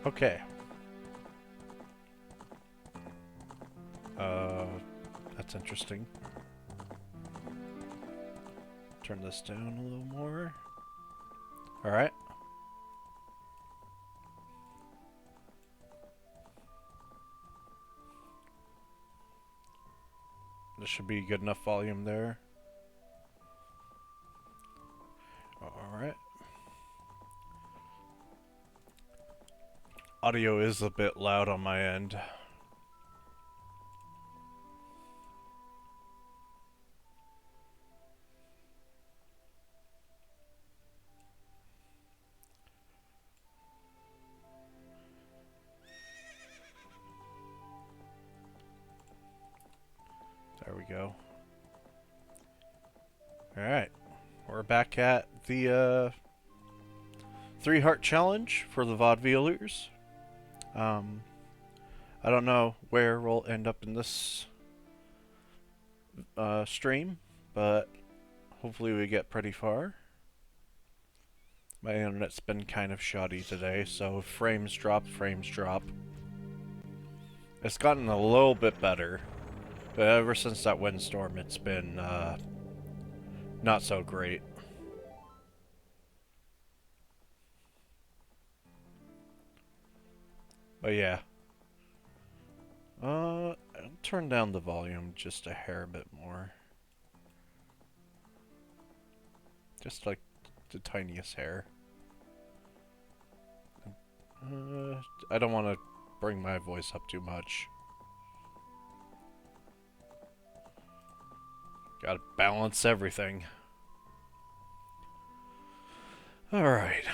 Okay. Uh, that's interesting. Turn this down a little more. Alright. This should be good enough volume there. Alright. Audio is a bit loud on my end. There we go. Alright. We're back at the 3 heart challenge for the Vaudevillains. I don't know where we'll end up in this stream, but hopefully we get pretty far. My internet's been kind of shoddy today, so frames drop, frames drop. It's gotten a little bit better, but ever since that windstorm, it's been not so great. But yeah. I'll turn down the volume just a hair bit more. Just like the tiniest hair. I don't want to bring my voice up too much. Gotta balance everything. Alright.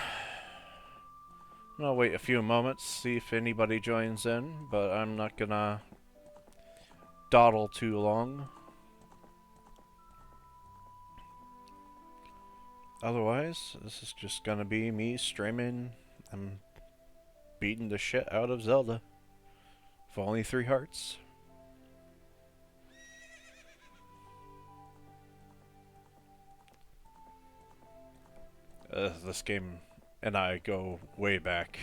I'll wait a few moments, see if anybody joins in, but I'm not gonna dawdle too long. Otherwise, this is just gonna be me streaming and beating the shit out of Zelda. For only 3 hearts. This game and I go way back.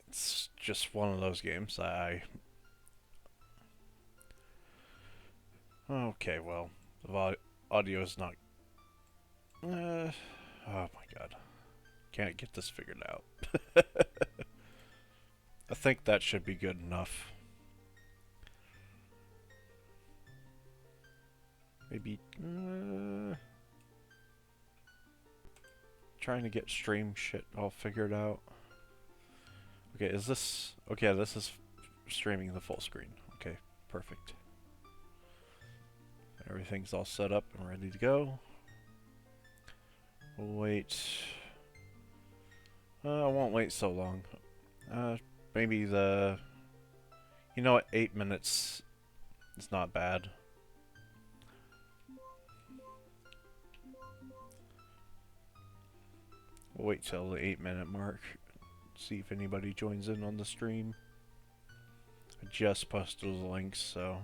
It's just one of those games that Okay, well, the audio is not... oh my god. Can't get this figured out. I think that should be good enough. Maybe... trying to get stream shit all figured out. Okay, is this... Okay, this is streaming the full screen. Okay, perfect. Everything's all set up and ready to go. We'll wait... I won't wait so long. Maybe the... You know what, 8 minutes is not bad. We'll wait till the 8-minute mark. See if anybody joins in on the stream. I just posted the links, so...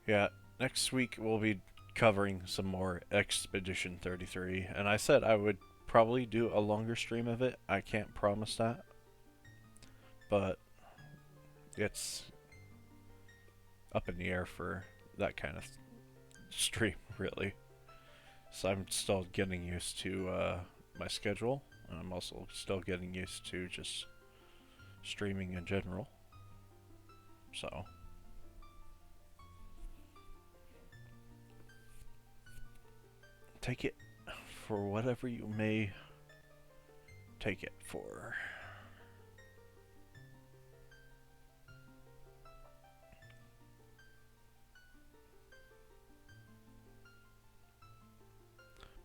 Yeah, next week we'll be covering some more Expedition 33, and I said I would probably do a longer stream of it. I can't promise that, but it's up in the air for that kind of stream, really. So I'm still getting used to my schedule, and I'm also still getting used to just streaming in general. So... take it for whatever you may take it for.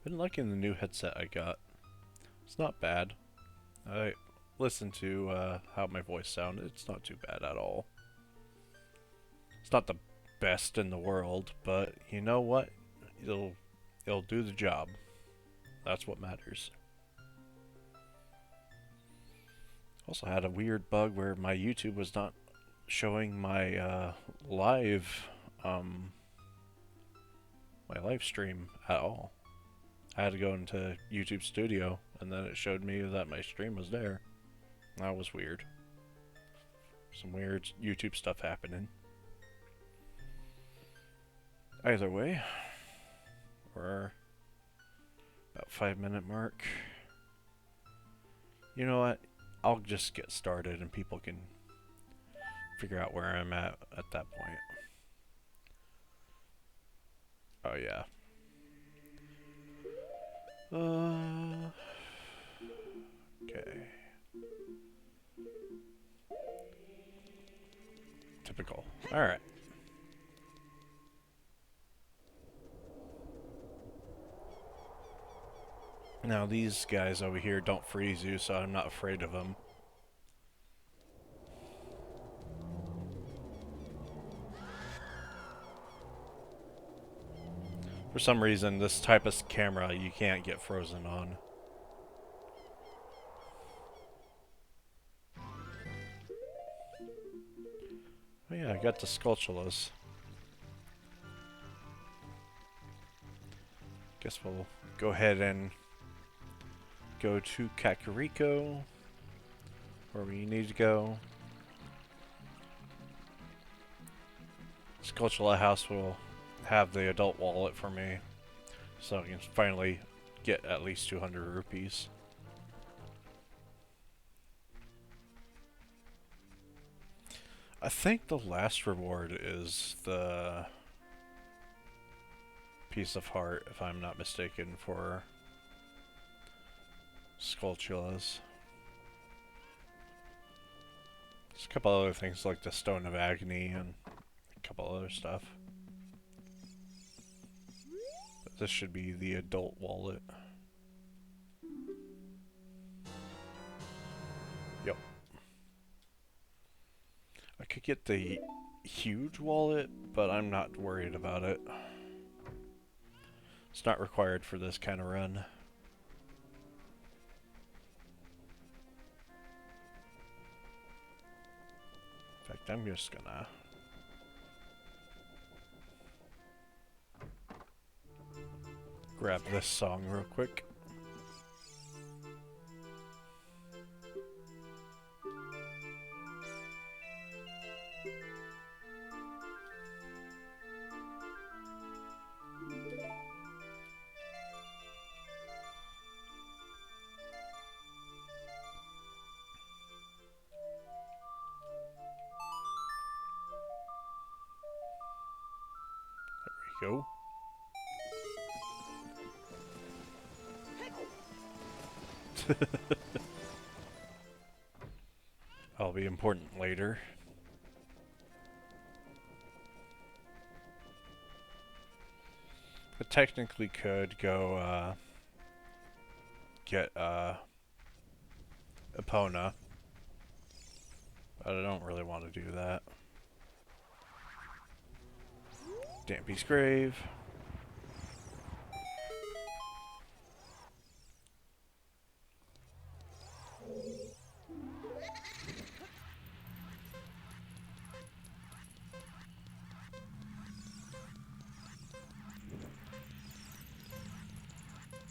Been liking the new headset I got. It's not bad. I listened to how my voice sounded. It's not too bad at all. It's not the best in the world, but you know what? It'll do the job. That's what matters. Also had a weird bug where my YouTube was not showing my live my live stream at all. I had to go into YouTube Studio, and then it showed me that my stream was there. That was weird. Some weird YouTube stuff happening. Either way, we're about 5-minute mark. You know what? I'll just get started and people can figure out where I'm at that point. Oh yeah. Okay. Typical. Alright. Now these guys over here don't freeze you, so I'm not afraid of them. For some reason, this type of camera you can't get frozen on. Oh yeah, I got the Skulltulas. Guess we'll go ahead and go to Kakariko, where we need to go. Skulltula House will have the adult wallet for me, so I can finally get at least 200 rupees. I think the last reward is the piece of heart, if I'm not mistaken, for Skulltulas. There's a couple other things like the Stone of Agony and a couple other stuff. But this should be the adult wallet. Yep. I could get the huge wallet, but I'm not worried about it. It's not required for this kind of run. In fact, I'm just gonna grab this song real quick. Go. That'll be important later. I technically could go get Epona, but I don't really want to do that. Dampy's Grave.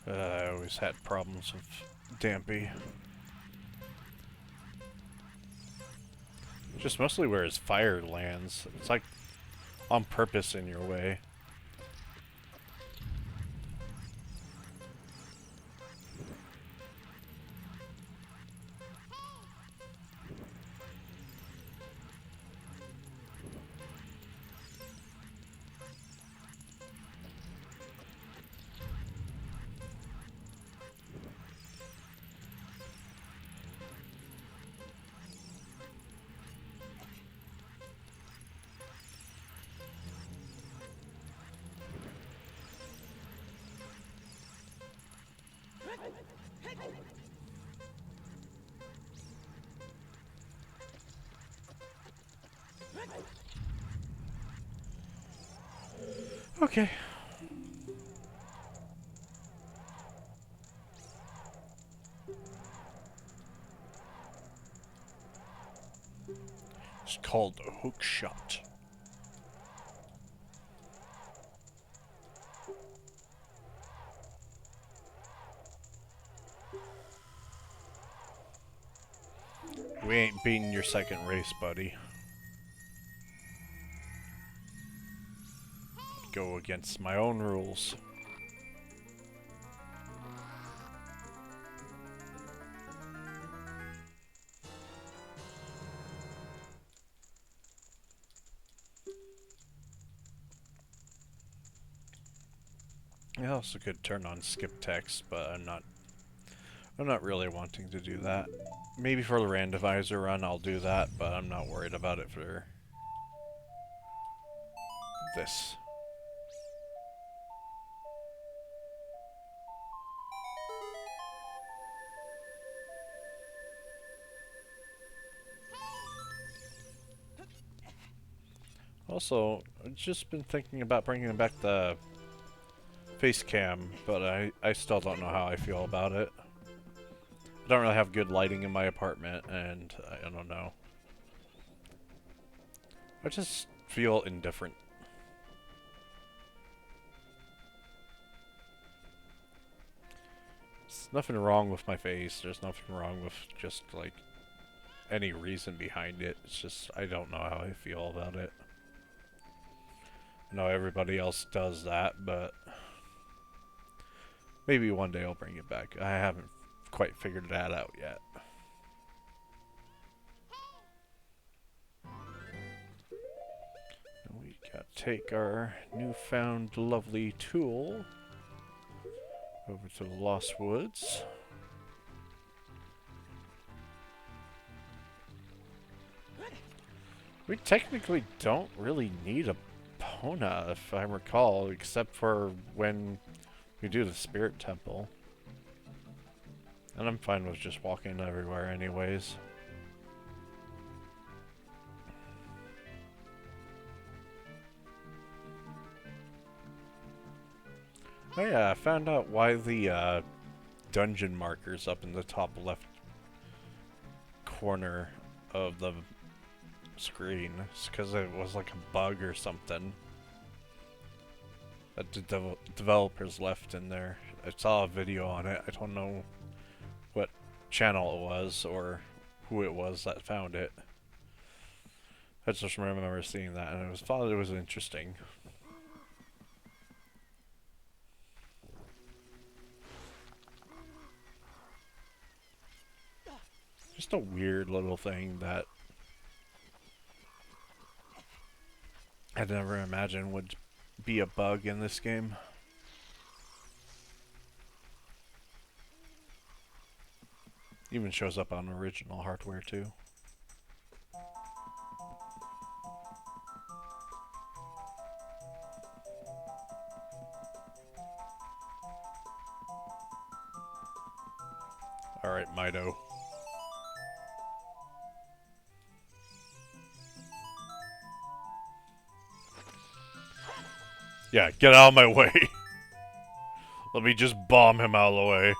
I always had problems with Dampy. Just mostly where his fire lands. It's like on purpose in your way. Okay. It's called a hook shot. We ain't beating your second race, buddy. Go against my own rules. I also could turn on skip text, but I'm not really wanting to do that. Maybe for the randomizer run I'll do that, but I'm not worried about it for this. Also, I've just been thinking about bringing back the face cam, but I still don't know how I feel about it. I don't really have good lighting in my apartment, and I don't know. I just feel indifferent. There's nothing wrong with my face. There's nothing wrong with just, like, any reason behind it. It's just, I don't know how I feel about it. I know everybody else does that, but maybe one day I'll bring it back. I haven't quite figured that out yet. And we gotta take our newfound lovely tool over to the Lost Woods. We technically don't really need a Pona, if I recall, except for when we do the Spirit Temple. And I'm fine with just walking everywhere anyways. Oh yeah, I found out why the dungeon markers up in the top left corner of the screen. It's because it was like a bug or something that the developers left in there. I saw a video on it. I don't know what channel it was or who it was that found it. I just remember seeing that and I thought it was interesting. Just a weird little thing that I'd never imagined would be a bug in this game. Even shows up on original hardware too. Alright, Mido. Yeah, get out of my way. Let me just bomb him out of the way.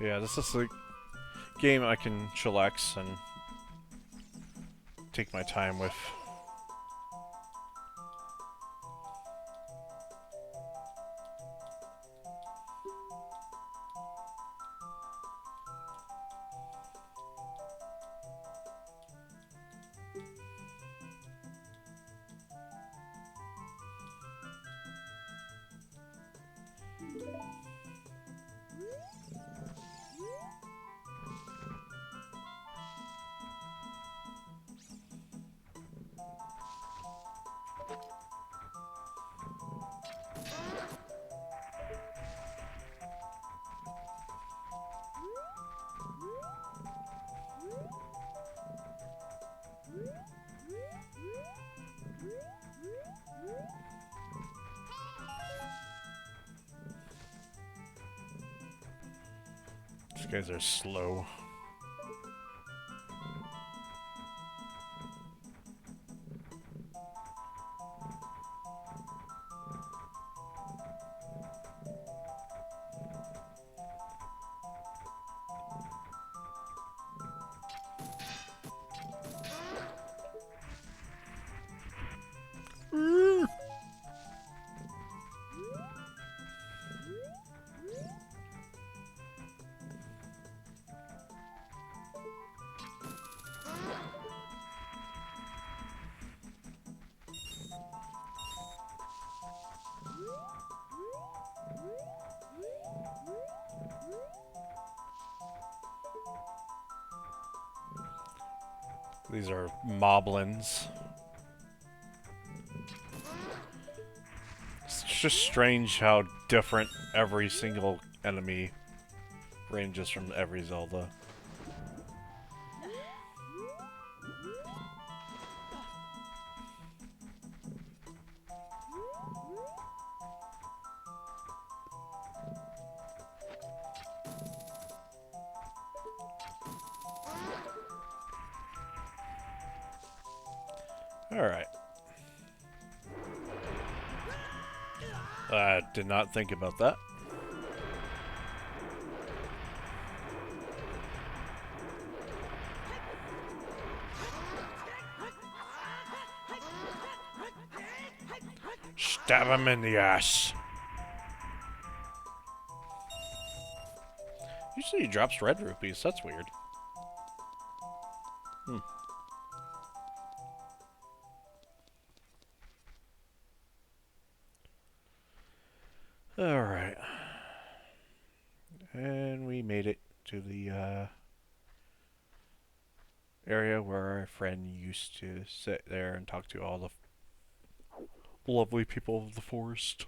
Yeah, this is a game I can chillax and take my time with. These guys are slow. These are moblins. It's just strange how different every single enemy ranges from every Zelda. Alright. I did not think about that. Stab him in the ass. Usually he drops red rupees. That's weird. Alright. And we made it to the area where our friend used to sit there and talk to all the lovely people of the forest.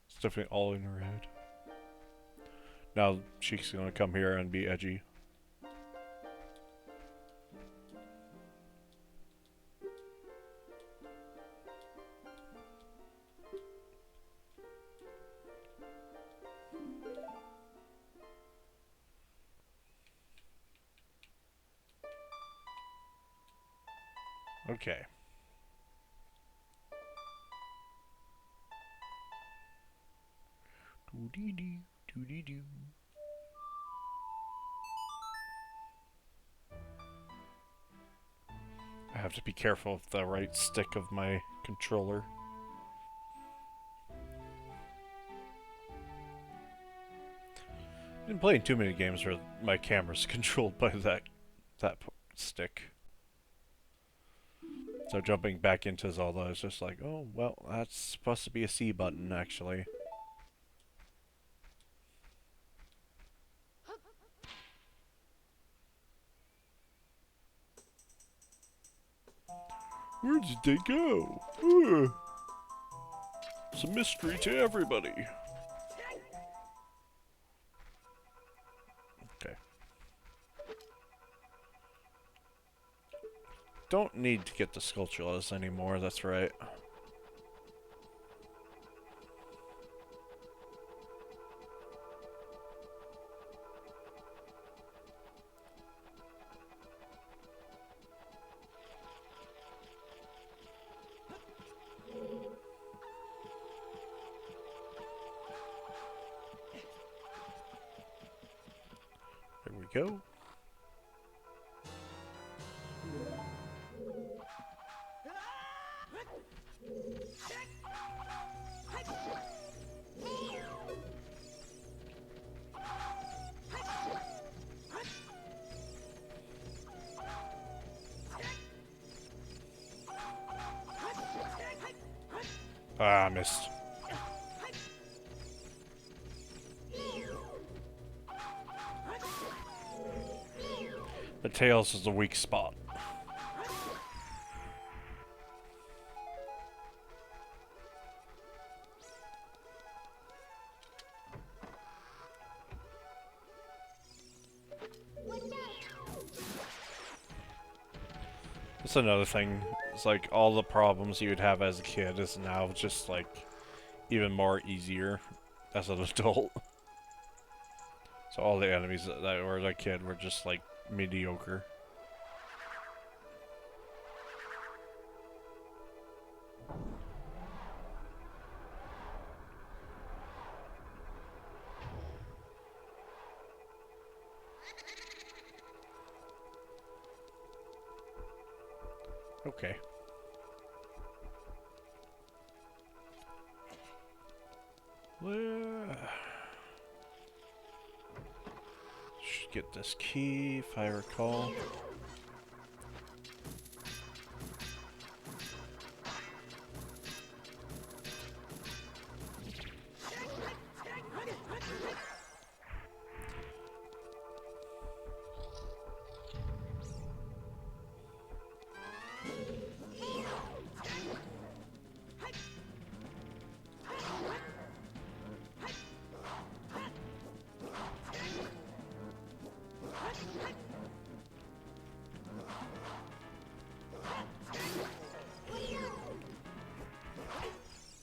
It's definitely all in her head. Now she's gonna come here and be edgy. Okay. Doo-dee-doo, doo-dee-doo. I have to be careful with the right stick of my controller. I've been playing too many games where my camera's controlled by that stick. So jumping back into Zelda is just like, oh, well, that's supposed to be a C button, actually. Where did they go? Ugh. It's a mystery to everybody. Okay. Don't need to get the sculptures anymore, that's right. There we go. Ah, missed. The tails is a weak spot. That's another thing. It's like all the problems you would have as a kid is now just like even more easier as an adult. So all the enemies that were that kid were just like mediocre. Okay. Should get this key if I recall.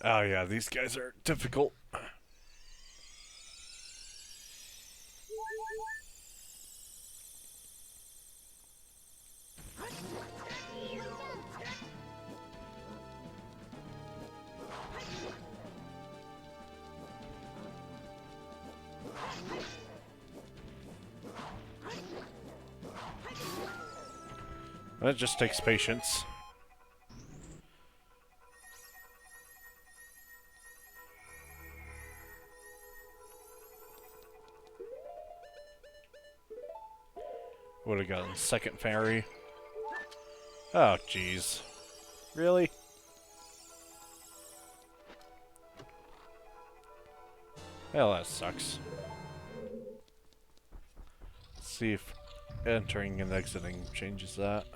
Oh yeah, these guys are difficult. That just takes patience. Would have gotten second fairy. Oh, jeez. Really? Well, that sucks. Let's see if entering and exiting changes that.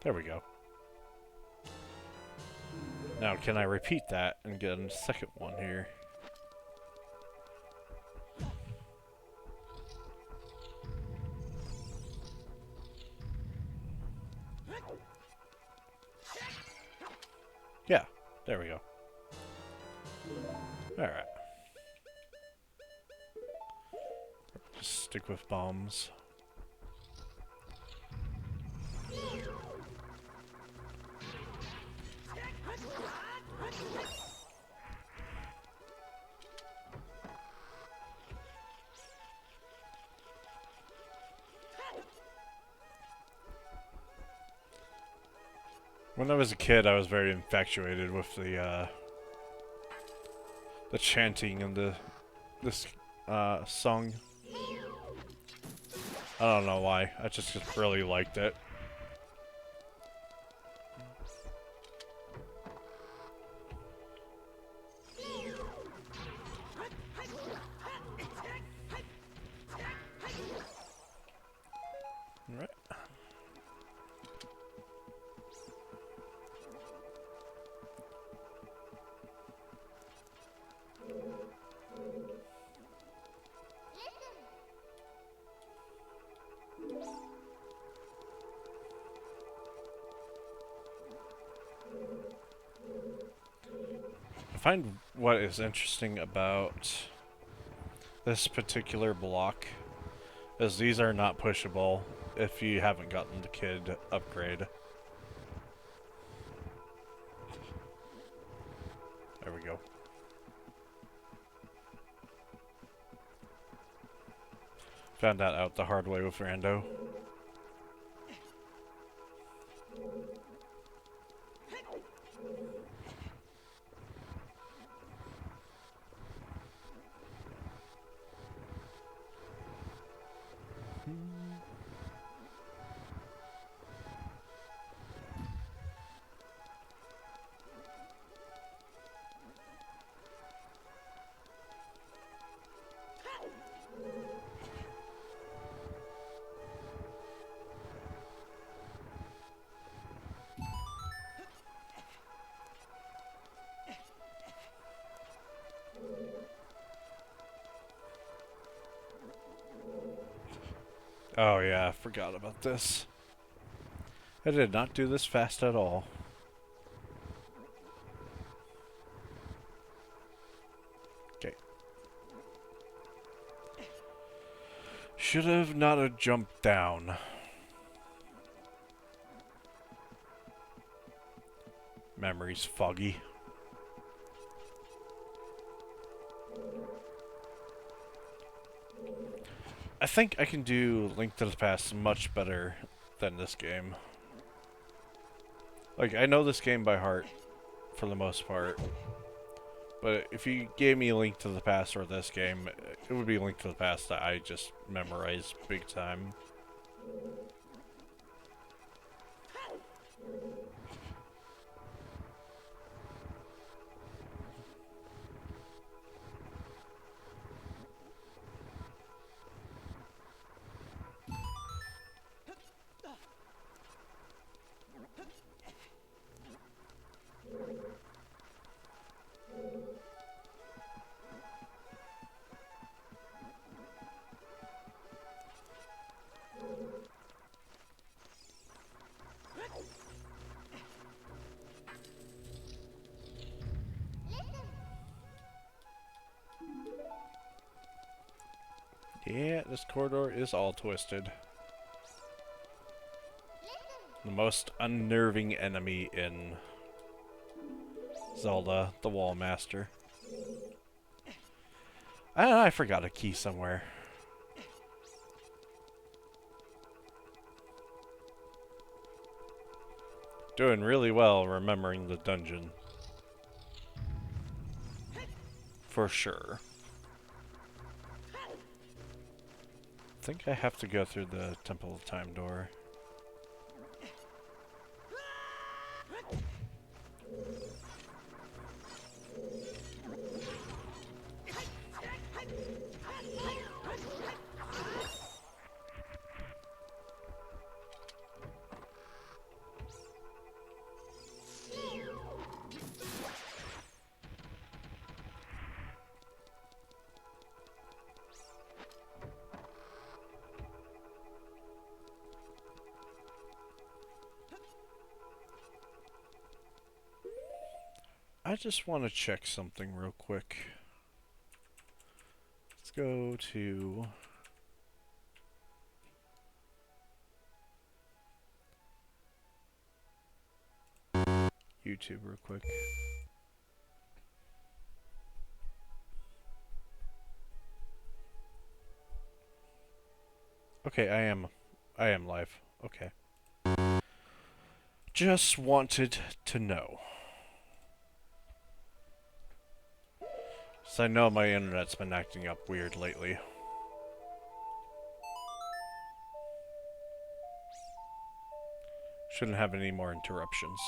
There we go. Now, can I repeat that and get a second one here? Yeah, there we go. Alright. Just stick with bombs. When I was a kid, I was very infatuated with the chanting and this song. I don't know why. I just really liked it. Alright. I find what is interesting about this particular block is these are not pushable if you haven't gotten the kid upgrade. There we go. Found that out the hard way with Rando. Oh yeah, I forgot about this. I did not do this fast at all. Should have not have jumped down. Memory's foggy. I think I can do Link to the Past much better than this game. Like, I know this game by heart, for the most part. But if you gave me Link to the Past or this game, it would be Link to the Past that I just memorized big time. Yeah, this corridor is all twisted. The most unnerving enemy in Zelda, the Wall Master. I forgot a key somewhere. Doing really well remembering the dungeon. For sure. I think I have to go through the Temple of Time door. I just want to check something real quick. Let's go to YouTube real quick. Okay, I am live. Okay. Just wanted to know. So I know my internet's been acting up weird lately. Shouldn't have any more interruptions.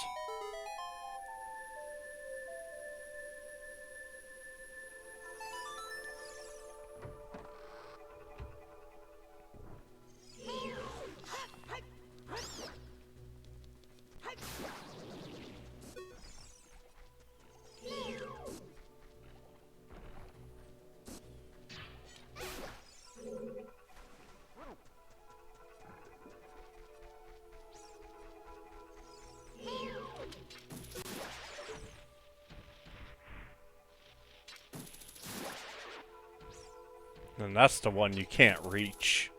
And that's the one you can't reach.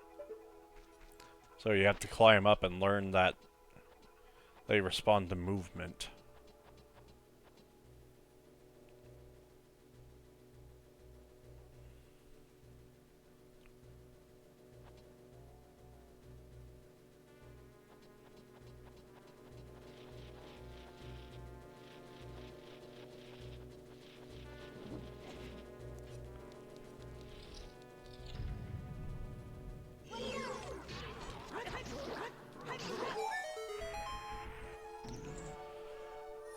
So you have to climb up and learn that they respond to movement.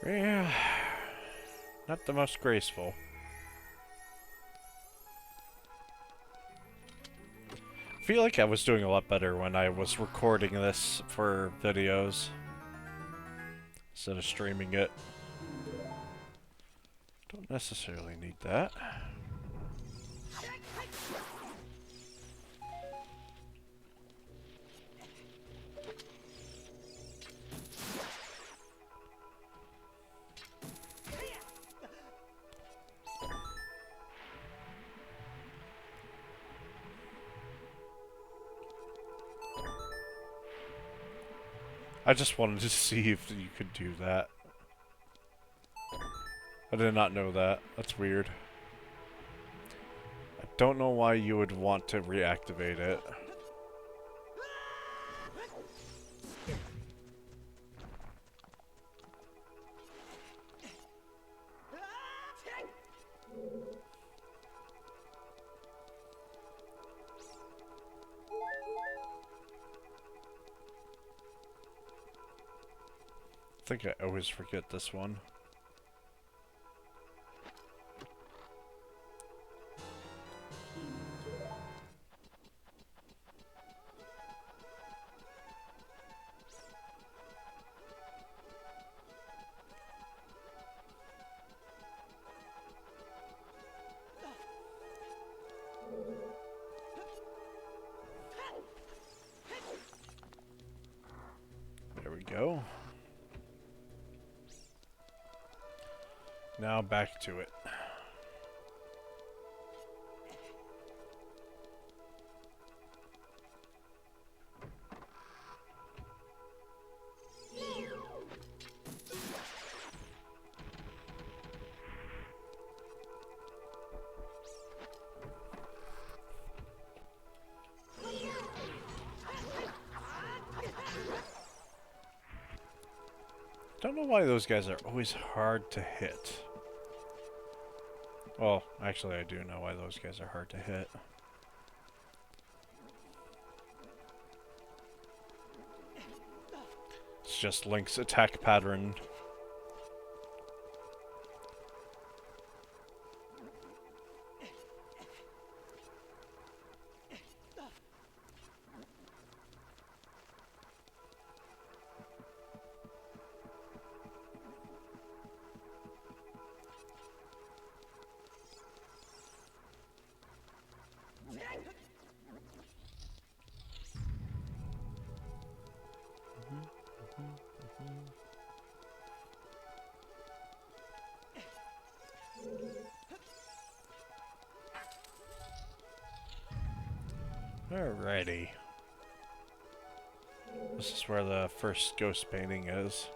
Yeah, not the most graceful. I feel like I was doing a lot better when I was recording this for videos instead of streaming it. Don't necessarily need that. I just wanted to see if you could do that. I did not know that. That's weird. I don't know why you would want to reactivate it. I think I always forget this one. There we go. Now back to it. Don't know why those guys are always hard to hit. Well, actually I do know why those guys are hard to hit. It's just Link's attack pattern. Alrighty. This is where the first ghost painting is.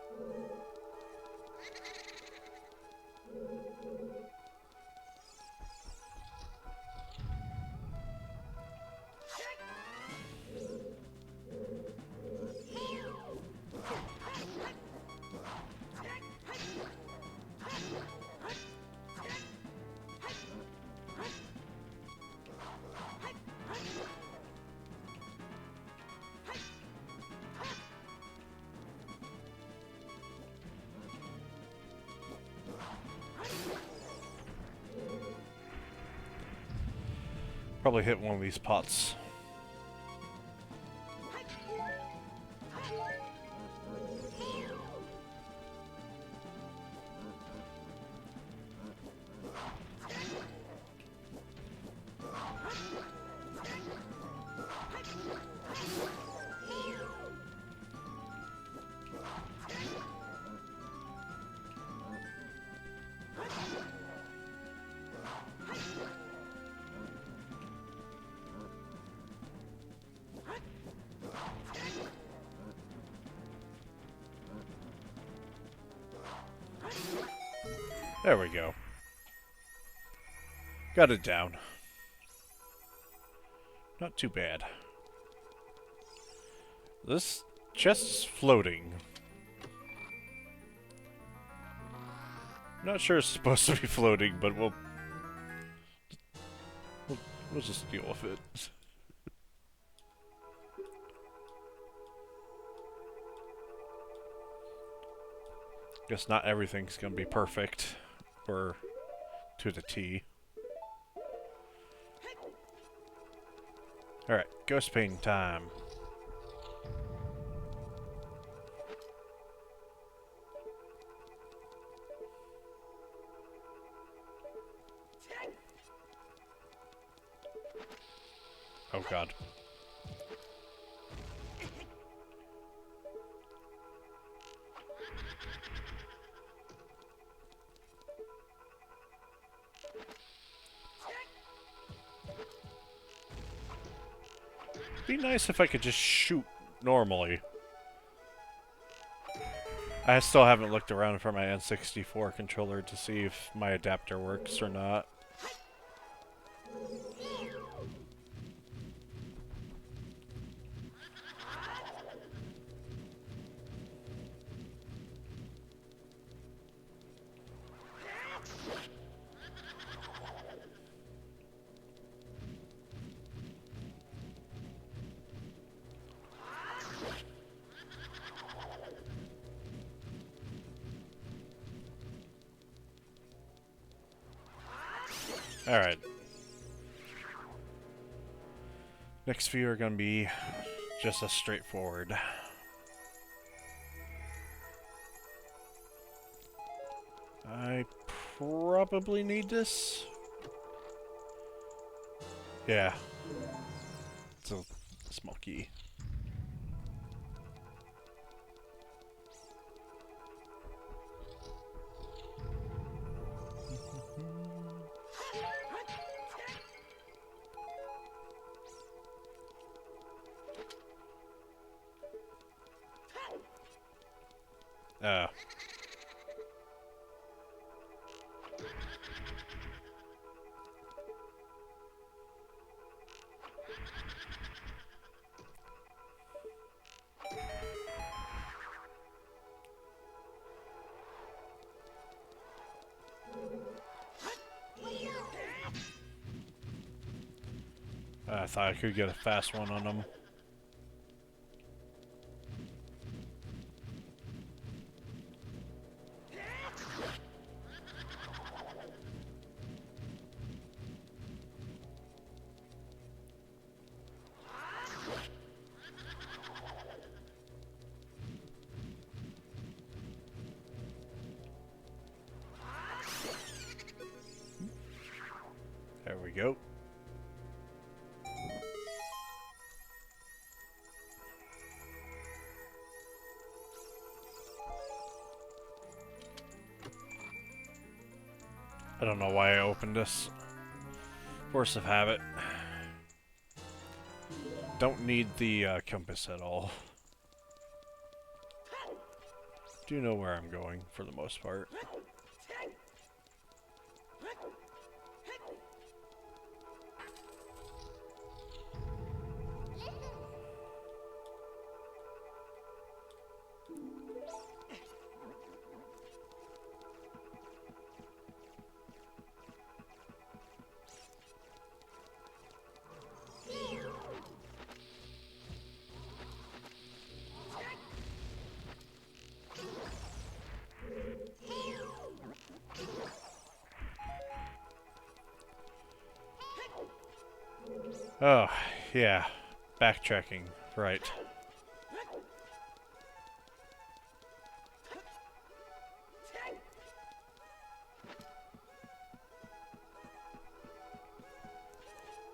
Probably hit one of these pots. There we go. Got it down. Not too bad. This chest is floating. Not sure it's supposed to be floating, but we'll just deal with it. Guess not everything's gonna be perfect, or to the T. Alright, ghost painting time. Oh god. Be nice if I could just shoot normally. I still haven't looked around for my N64 controller to see if my adapter works or not. Alright. Next few are going to be just as straightforward. I probably need this. Yeah. It's a small key. I thought I could get a fast one on them. There we go. I don't know why I opened this. Force of habit. Don't need the compass at all. Do know where I'm going for the most part. Oh, yeah. Backtracking. Right.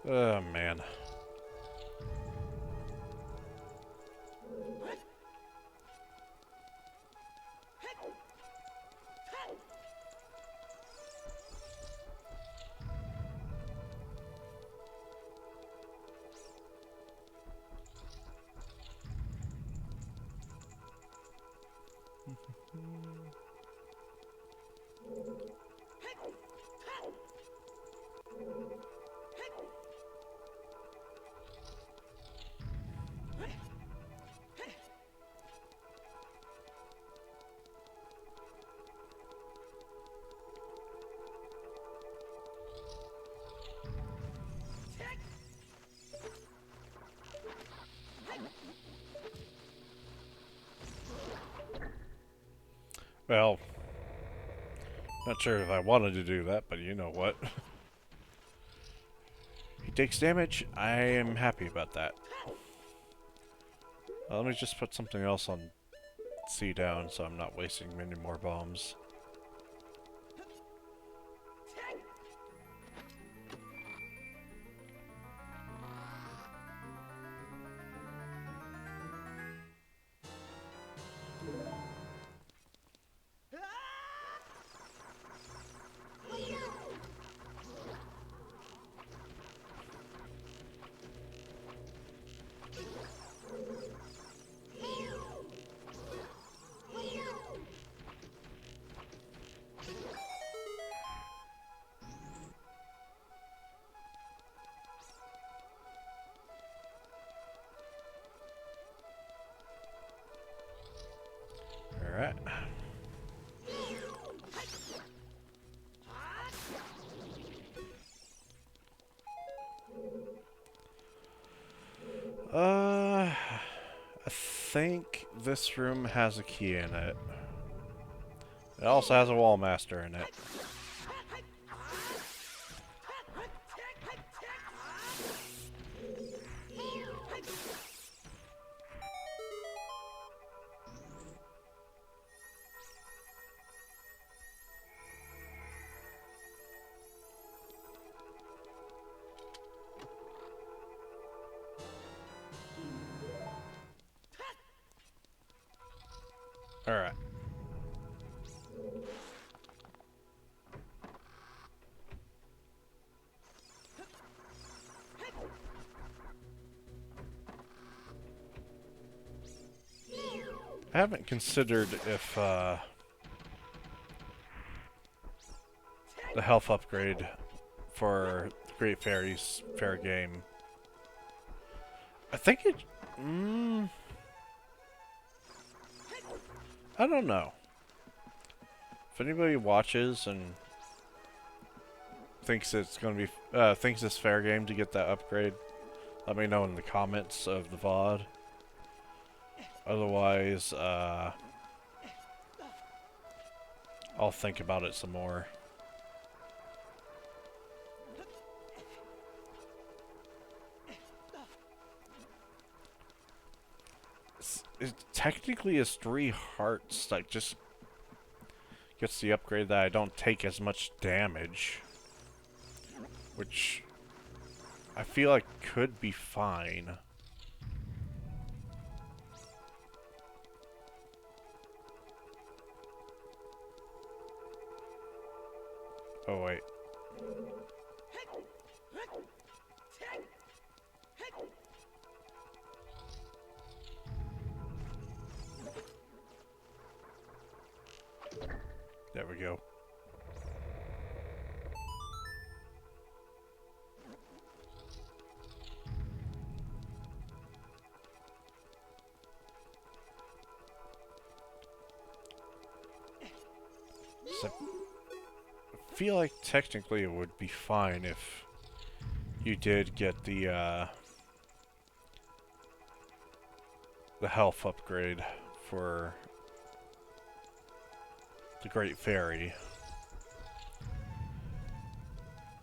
Oh, man. Well, not sure if I wanted to do that, but you know what. He takes damage. I am happy about that. Let me just put something else on C down so I'm not wasting many more bombs. I think this room has a key in it. It also has a wall master in it. Alright. I haven't considered if the health upgrade for the Great Fairy's fair game. I think it... I don't know. If anybody watches and thinks it's gonna be thinks it's fair game to get that upgrade, let me know in the comments of the VOD. Otherwise, I'll think about it some more. It technically is 3 hearts, like just gets the upgrade that I don't take as much damage, which I feel like could be fine. Oh wait. There we go. So, I feel like technically it would be fine if you did get the health upgrade for the Great Fairy.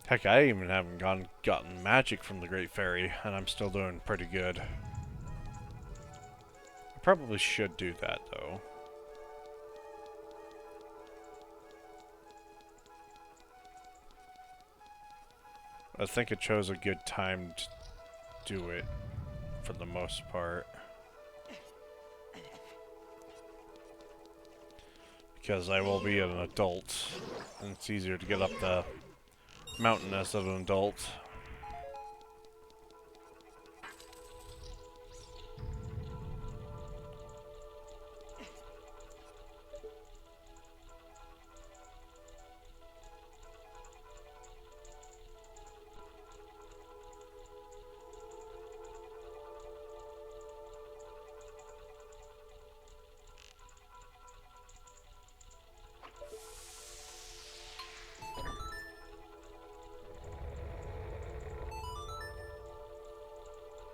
Heck, I even haven't gotten magic from the Great Fairy, and I'm still doing pretty good. I probably should do that, though. I think I chose a good time to do it, for the most part. Because I will be an adult, and it's easier to get up the mountain as an adult.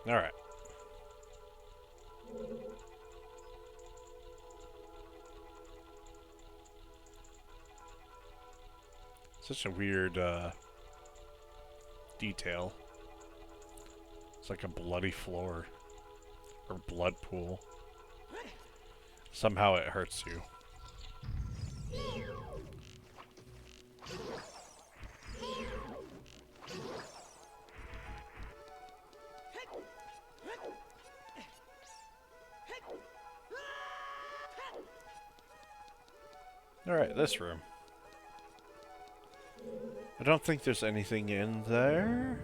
Alright. Such a weird, detail. It's like a bloody floor. Or blood pool. Somehow it hurts you. Alright, this room. I don't think there's anything in there.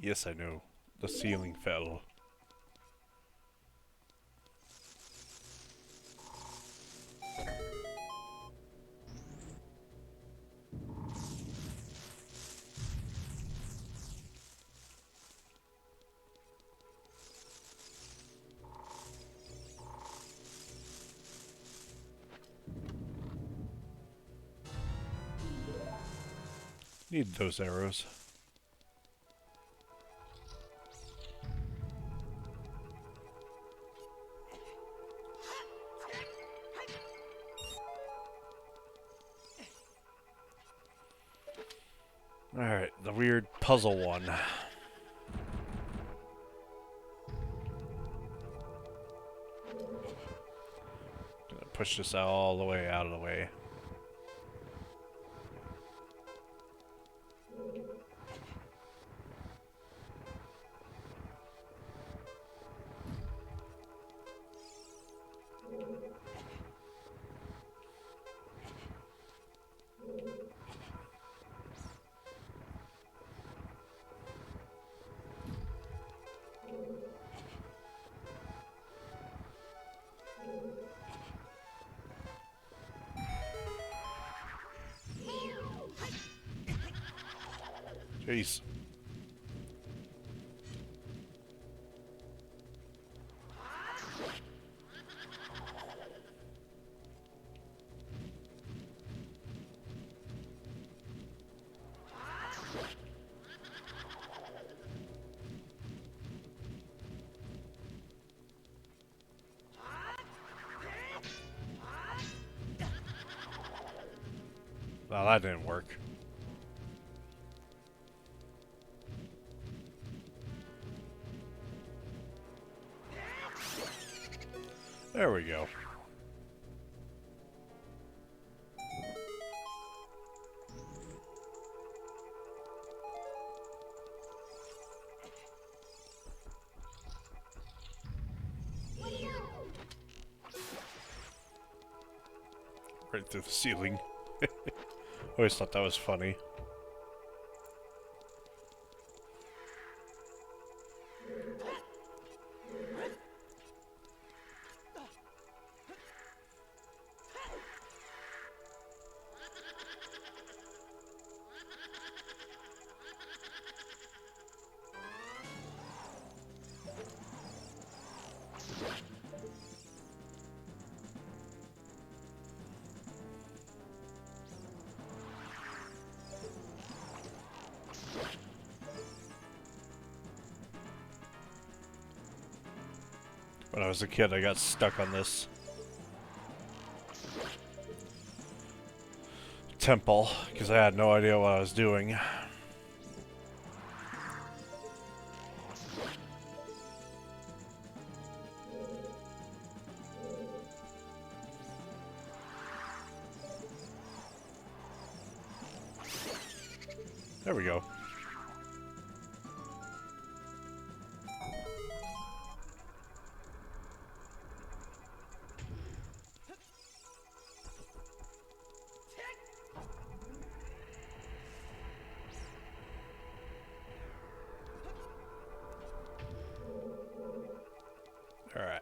Yes, I know. The ceiling fell. Need those arrows. Alright, the weird puzzle one. Gonna push this all the way out of the way. Jeez. Well, that didn't work. There we go. Right through the ceiling. Always thought that was funny. When I was a kid, I got stuck on this temple because I had no idea what I was doing. There we go. Alright.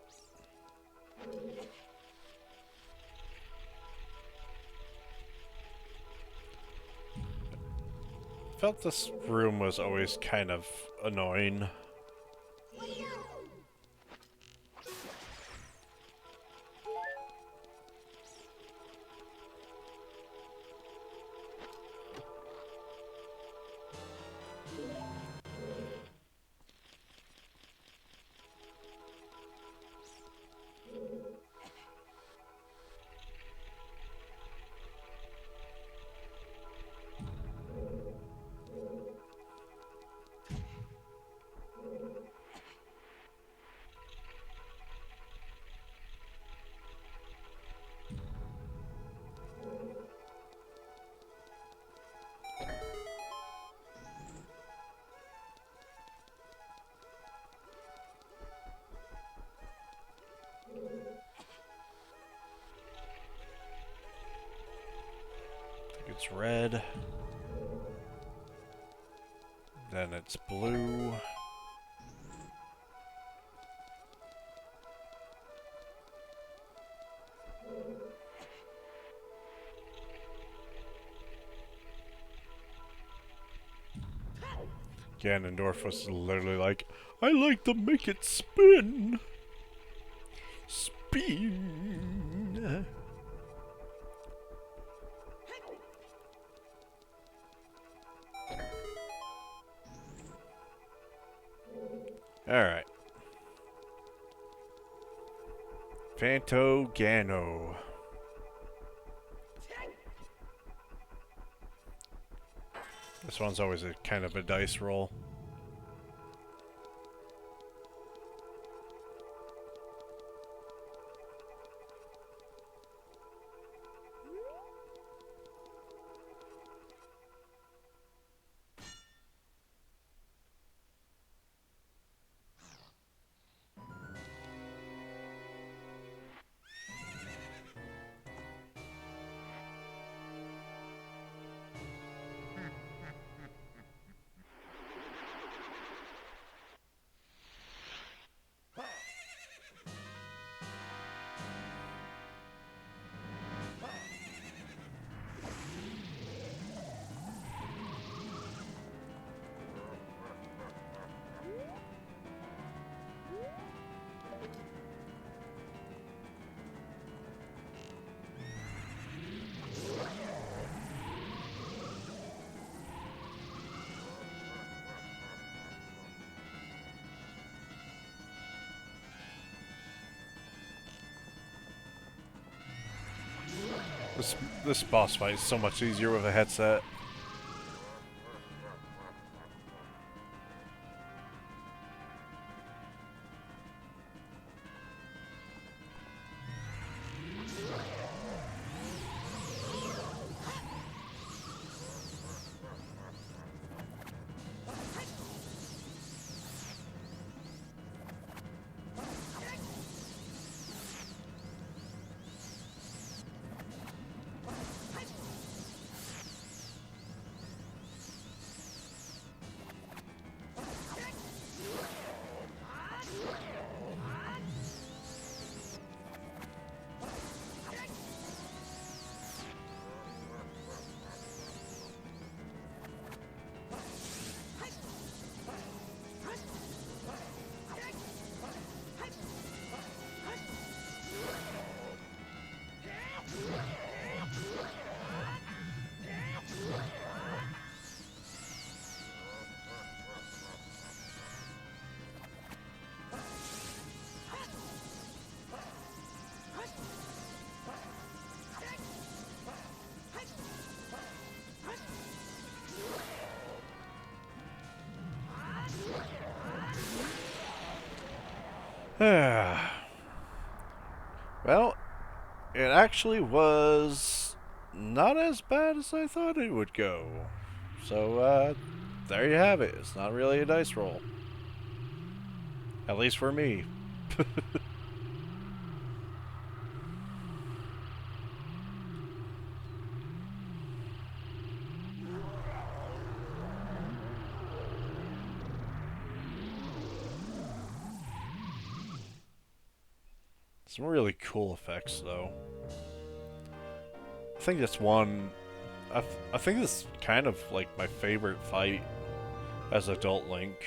Felt this room was always kind of annoying. It's red. Then it's blue. Ganondorf was literally like, I like to make it spin. Spin. Alright. Fantogano. This one's always a kind of a dice roll. This boss fight is so much easier with a headset. Well, it actually was not as bad as I thought it would go. So, there you have it. It's not really a dice roll. At least for me. Some really cool effects, though. I think that's one... I think this is kind of like my favorite fight as adult Link.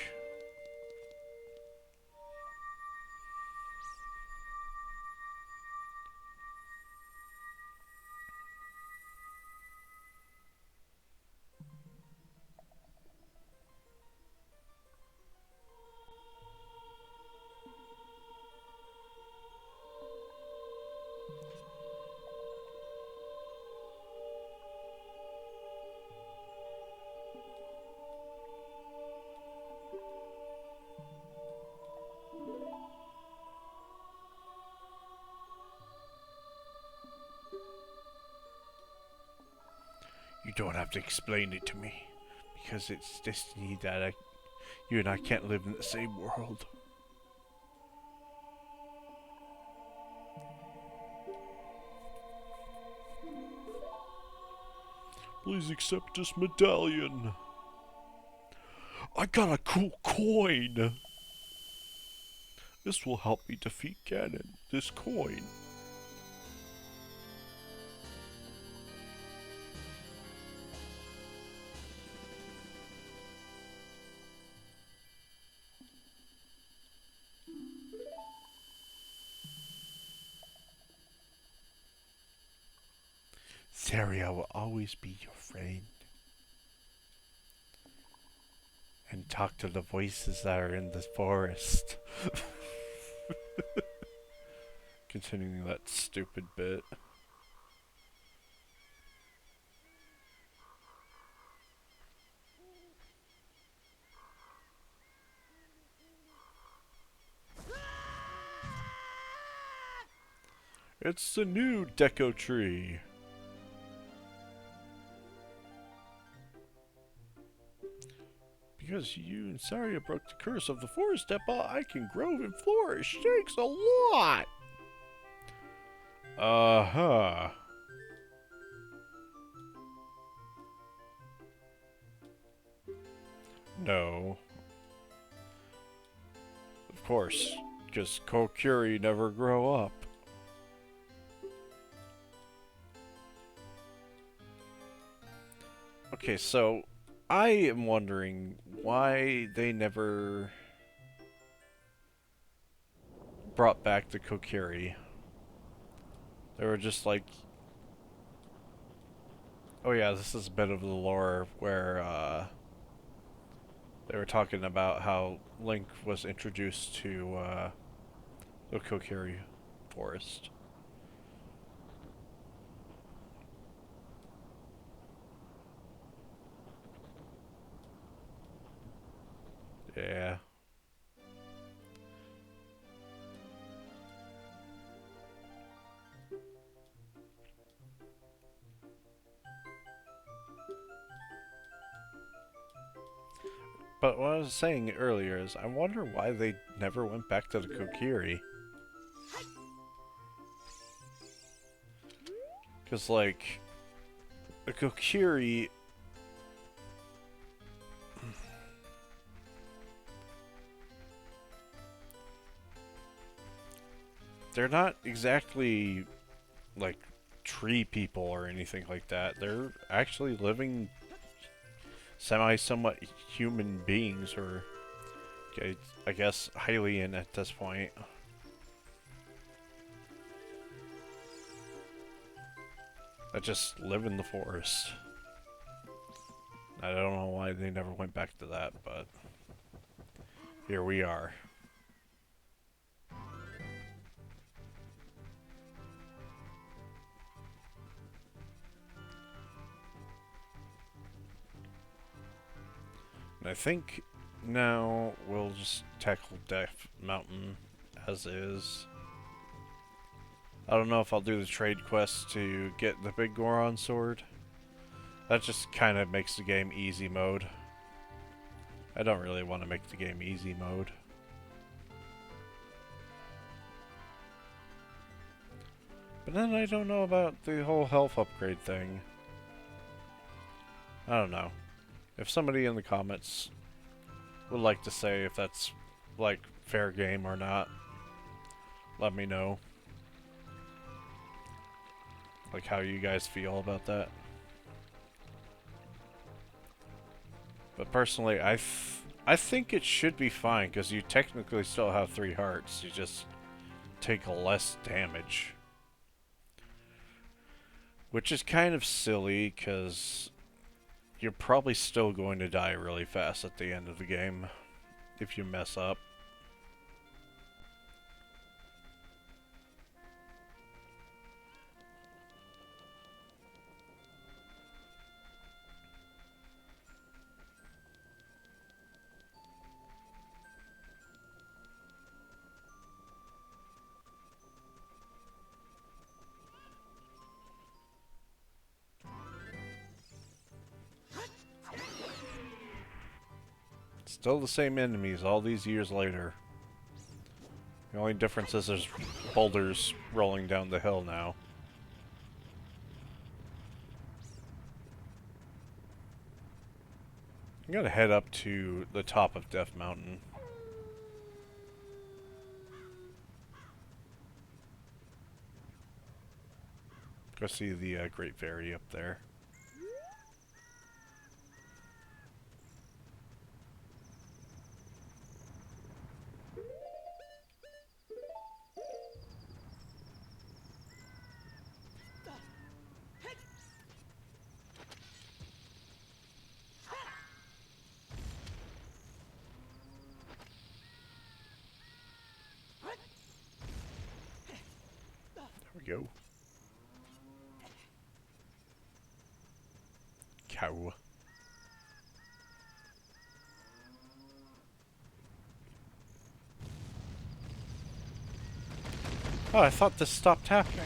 You don't have to explain it to me, because it's destiny that you and I can't live in the same world. Please accept this medallion. I got a cool coin. This will help me defeat Ganon. This coin. Theria will always be your friend. And talk to the voices that are in the forest. Continuing that stupid bit. It's the new Deco Tree. Because you and Saria broke the curse of the forest depot, I can grow and flourish. Thanks a lot! Uh-huh. No. Of course, because Kokiri never grow up. Okay, so I am wondering why they never brought back the Kokiri. They were just like, oh yeah, this is a bit of the lore where they were talking about how Link was introduced to the Kokiri forest. Yeah. But what I was saying earlier is, I wonder why they never went back to the Kokiri. Because, like, the Kokiri... they're not exactly, like, tree people or anything like that. They're actually living somewhat human beings, or okay, I guess Hylian at this point. That just live in the forest. I don't know why they never went back to that, but here we are. And I think now we'll just tackle Death Mountain as is. I don't know if I'll do the trade quest to get the big Goron sword. That just kind of makes the game easy mode. I don't really want to make the game easy mode. But then I don't know about the whole health upgrade thing. I don't know. If somebody in the comments would like to say if that's, like, fair game or not, let me know. Like, how you guys feel about that. But personally, I think it should be fine, because you technically still have 3 hearts. You just take less damage. Which is kind of silly, because you're probably still going to die really fast at the end of the game if you mess up. Still the same enemies all these years later. The only difference is there's boulders rolling down the hill now. I'm gonna head up to the top of Death Mountain. Go see the Great Fairy up there. There we go. Cow. Oh, I thought this stopped happening.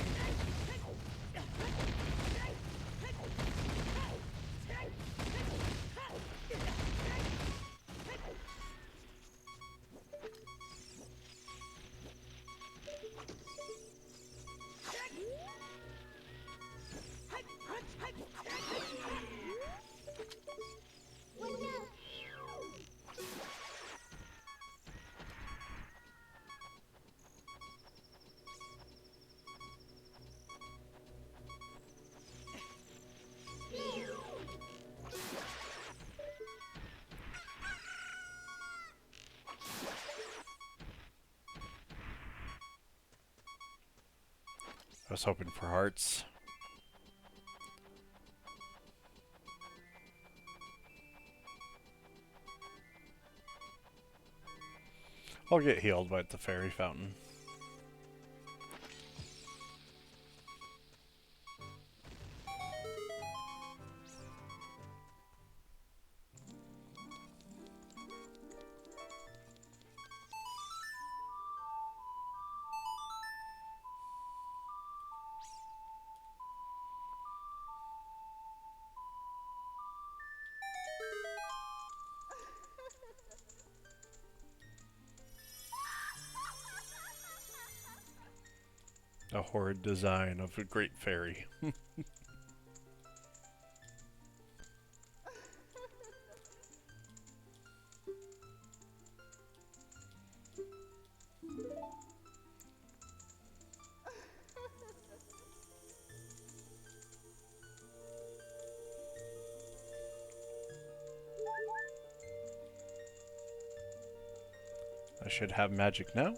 I was hoping for hearts. I'll get healed by the fairy fountain. A horrid design of a great fairy. I should have magic now.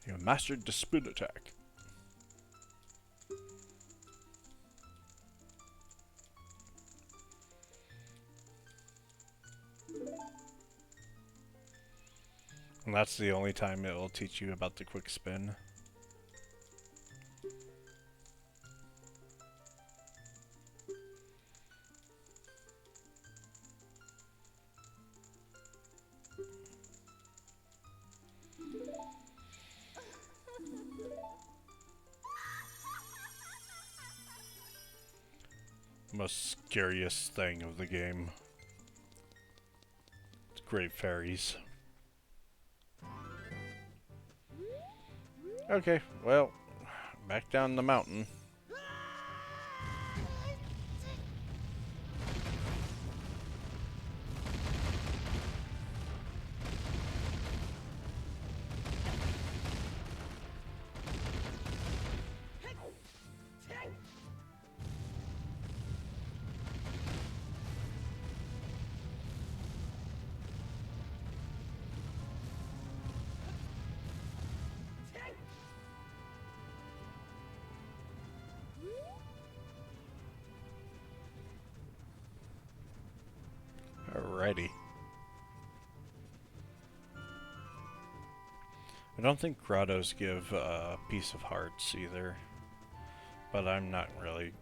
You mastered the spoon attack. And that's the only time it will teach you about the quick spin. Most scariest thing of the game. It's great fairies. Okay, well, back down the mountain. Alrighty. I don't think grottos give piece of hearts either, but I'm not really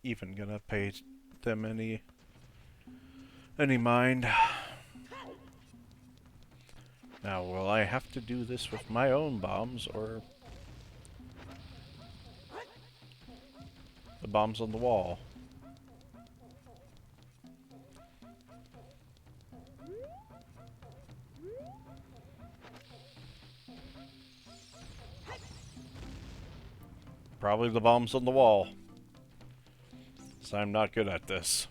even gonna pay them any mind. Now, will I have to do this with my own bombs or the bombs on the wall? Probably the bombs on the wall. So I'm not good at this.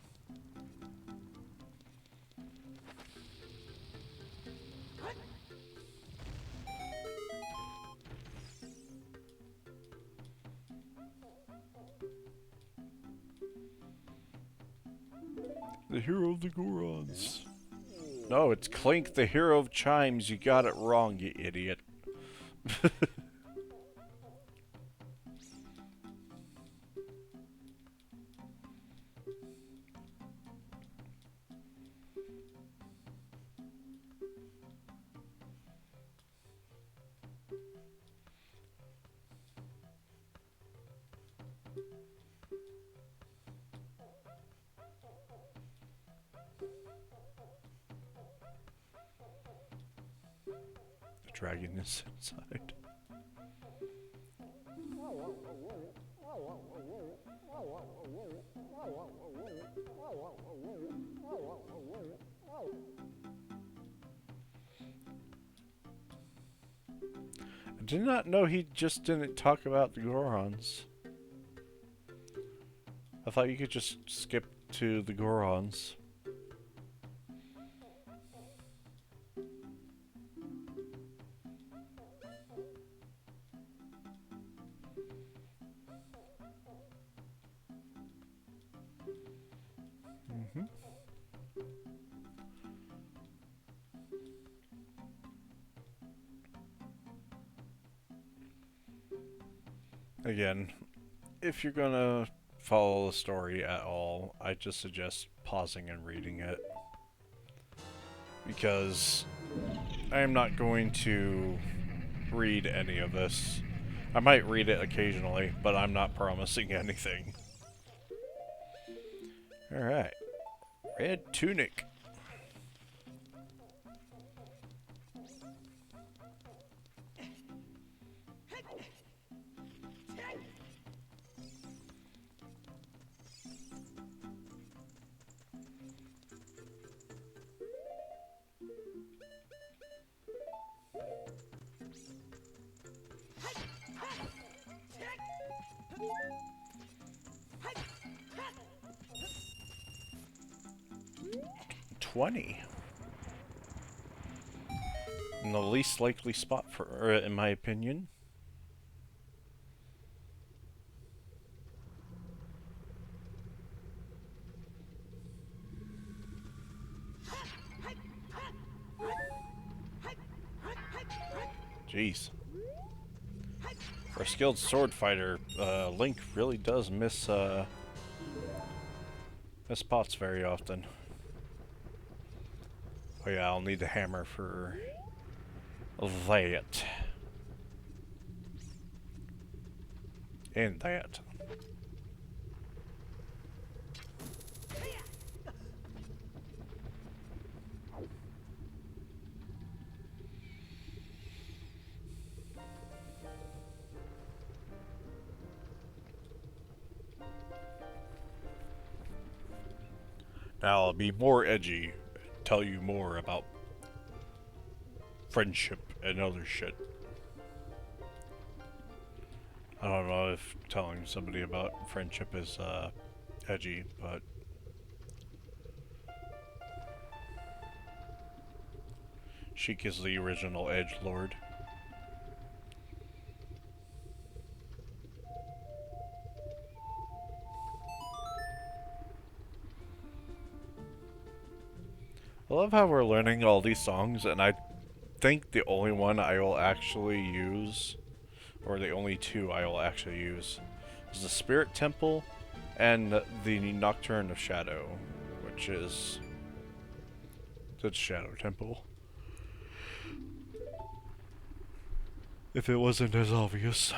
The hero of the Gorons. No, it's Clink, the hero of chimes. You got it wrong, you idiot. dragon is inside. I did not know he just didn't talk about the Gorons. I thought you could just skip to the Gorons. Again, if you're gonna follow the story at all, I just suggest pausing and reading it. Because I am not going to read any of this. I might read it occasionally, but I'm not promising anything. Alright. Red tunic. And the least likely spot for her, in my opinion. Jeez. For a skilled sword fighter, Link really does miss spots very often. Oh yeah, I'll need the hammer for that. And that. Now I'll be more edgy, tell you more about friendship and other shit. I don't know if telling somebody about friendship is edgy, but Sheik is the original edgelord. I love how we're learning all these songs, and I think the only one I will actually use, or the only two I will actually use, is the Spirit Temple and the Nocturne of Shadow, which is the Shadow Temple. If it wasn't as obvious.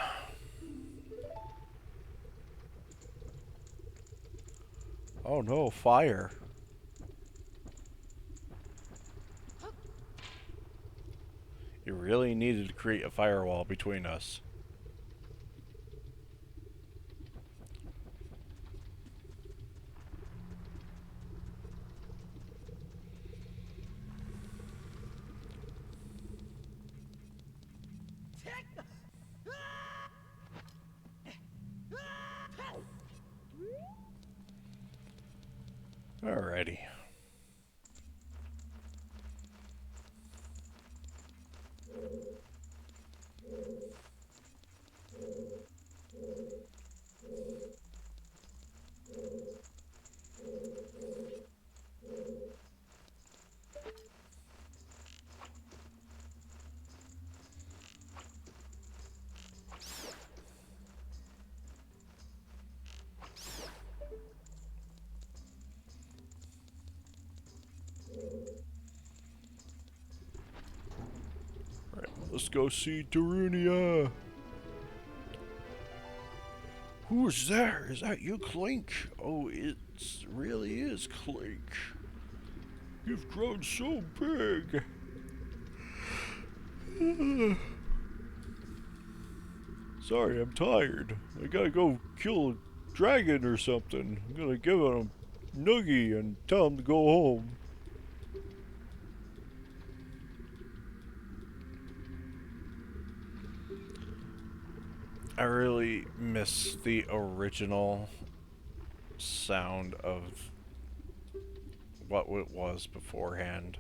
Oh no, fire. You really needed to create a firewall between us. Alrighty. Let's go see Darunia. Who's there? Is that you, Clink? Oh, it really is Clink. You've grown so big. Sorry, I'm tired. I gotta go kill a dragon or something. I'm gonna give him a noogie and tell him to go home. I really miss the original sound of what it was beforehand.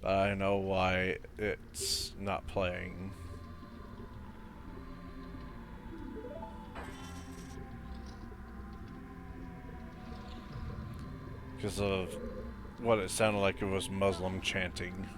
But I know why it's not playing. Because of what it sounded like it was Muslim chanting.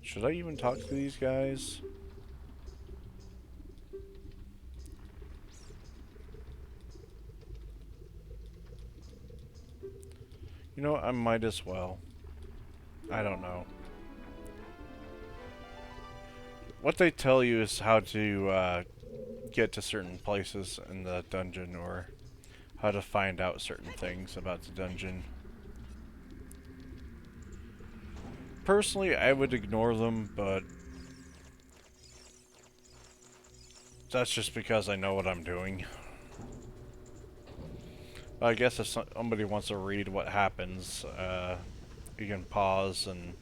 Should I even talk to these guys? You know, I might as well. I don't know. What they tell you is how to get to certain places in the dungeon, or how to find out certain things about the dungeon. Personally, I would ignore them, but that's just because I know what I'm doing. I guess if somebody wants to read what happens, you can pause and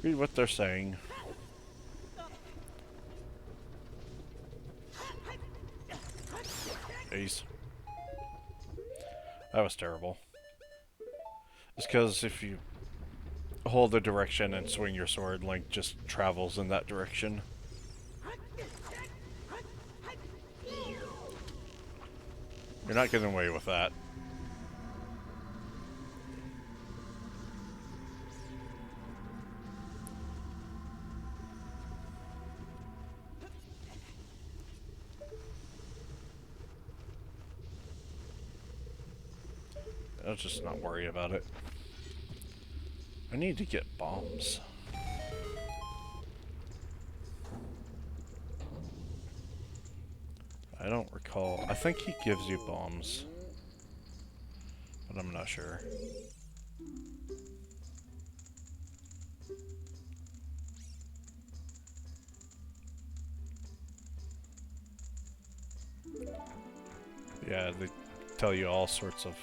read what they're saying. Jeez. That was terrible. It's because if you hold the direction and swing your sword, Link just travels in that direction. You're not getting away with that. I'll just not worry about it. I need to get bombs. I don't recall. I think he gives you bombs, but I'm not sure. Yeah, they tell you all sorts of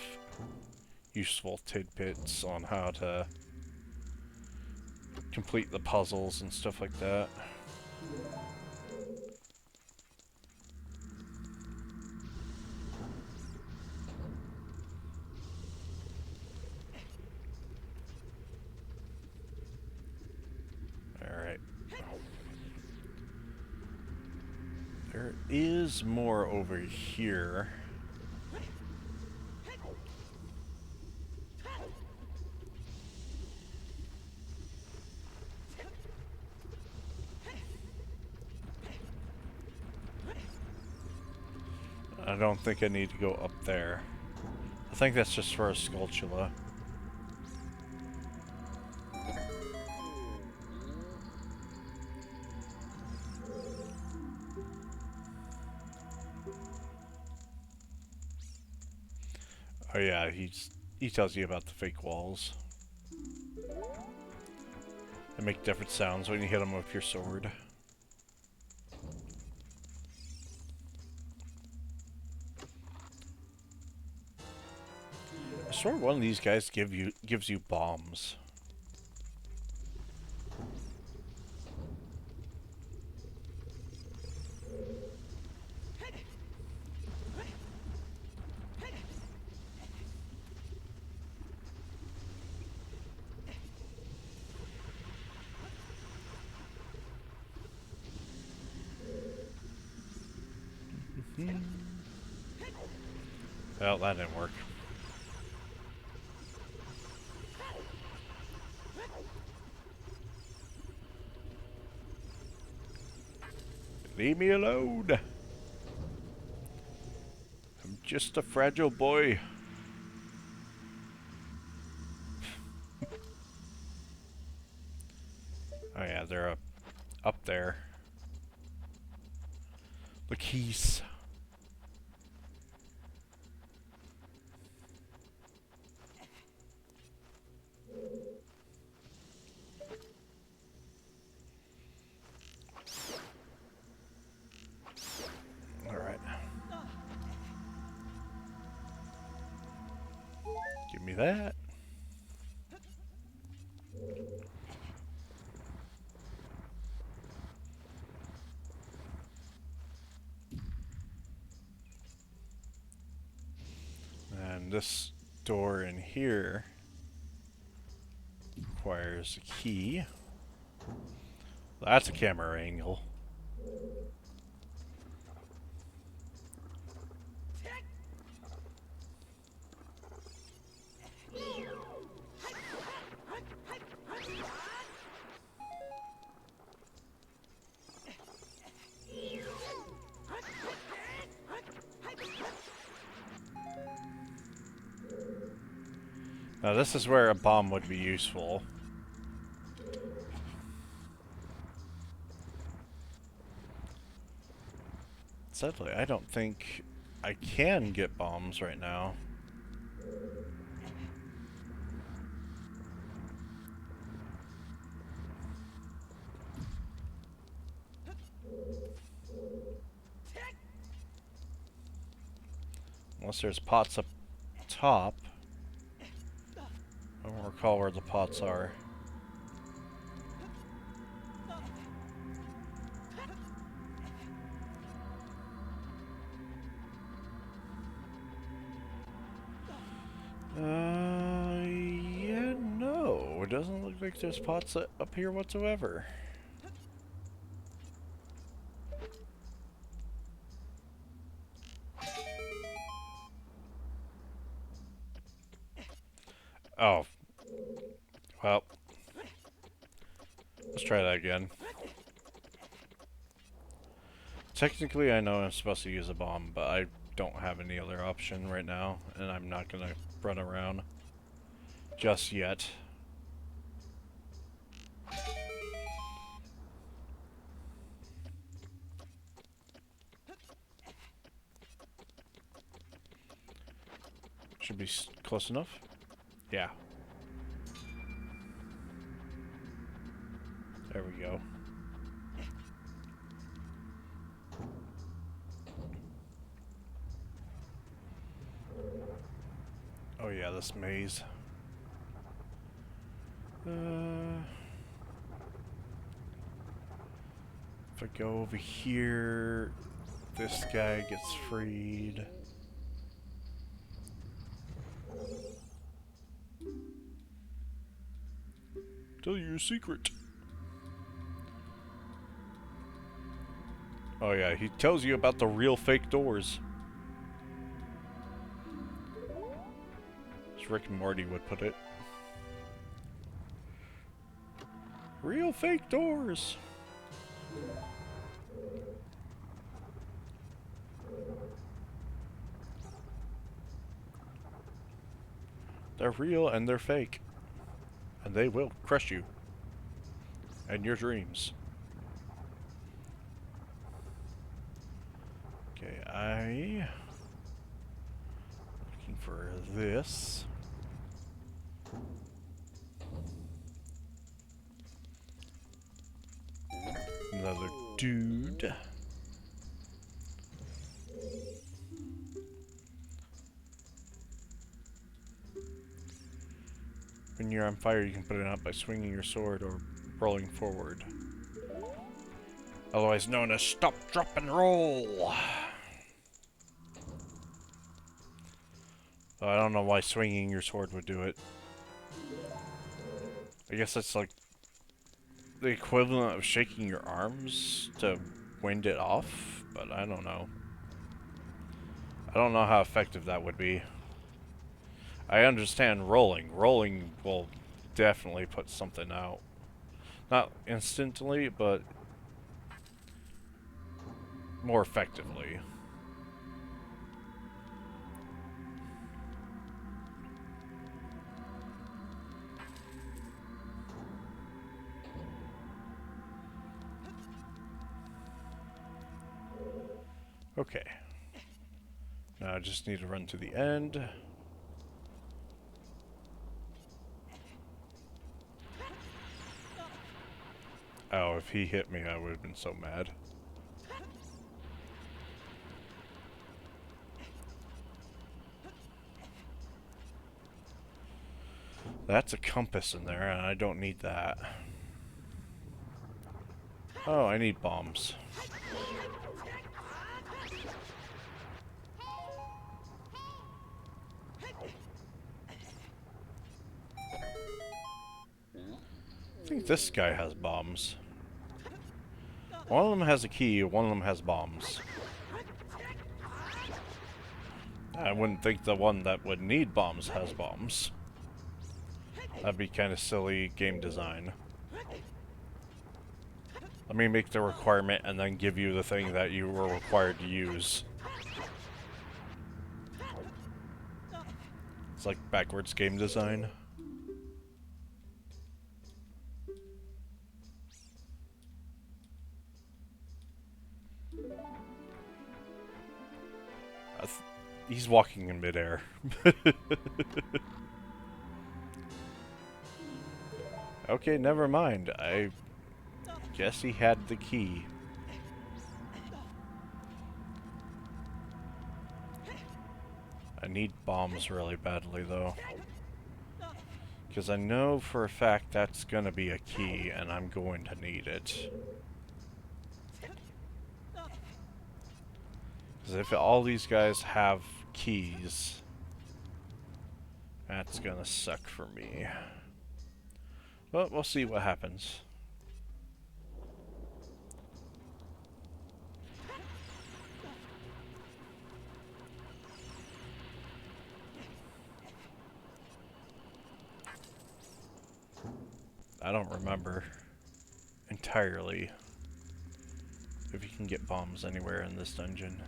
useful tidbits on how to complete the puzzles and stuff like that. Alright. There is more over here. I don't think I need to go up there. I think that's just for a Skulltula. Oh yeah, he tells you about the fake walls. They make different sounds when you hit them with your sword. I swear one of these guys gives you bombs. Well, that didn't work. Leave me alone. I'm just a fragile boy. Oh yeah, they're up there. The keys. Alright. Give me that. And this door in here requires a key. That's a camera angle. Now this is where a bomb would be useful. Sadly, I don't think I can get bombs right now. Unless there's pots up top. I don't recall where the pots are. Yeah, no. It doesn't look like there's pots up here whatsoever. Oh. Well. Let's try that again. Technically, I know I'm supposed to use a bomb, but I don't have any other option right now, and I'm not gonna run around just yet. Should be close enough. Yeah. There we go. Oh yeah, this maze. If I go over here, this guy gets freed. Tell you a secret. Oh yeah, he tells you about the real fake doors. As Rick and Morty would put it. Real fake doors. They're real and they're fake. And they will crush you. And your dreams. Okay, looking for this. Another dude. When you're on fire, you can put it out by swinging your sword or rolling forward. Otherwise known as stop, drop, and roll. I don't know why swinging your sword would do it. I guess that's like the equivalent of shaking your arms to wind it off, but I don't know. I don't know how effective that would be. I understand rolling. Rolling will definitely put something out. Not instantly, but more effectively. Okay. Now I just need to run to the end. Oh, if he hit me, I would have been so mad. That's a compass in there, and I don't need that. Oh, I need bombs. I think this guy has bombs. One of them has a key, one of them has bombs. I wouldn't think the one that would need bombs has bombs. That'd be kind of silly game design. Let me make the requirement and then give you the thing that you were required to use. It's like backwards game design. He's walking in midair. Okay, never mind. I guess he had the key. I need bombs really badly, though. Because I know for a fact that's gonna be a key, and I'm going to need it. Because if all these guys have keys, that's gonna suck for me. But we'll see what happens. I don't remember entirely if you can get bombs anywhere in this dungeon.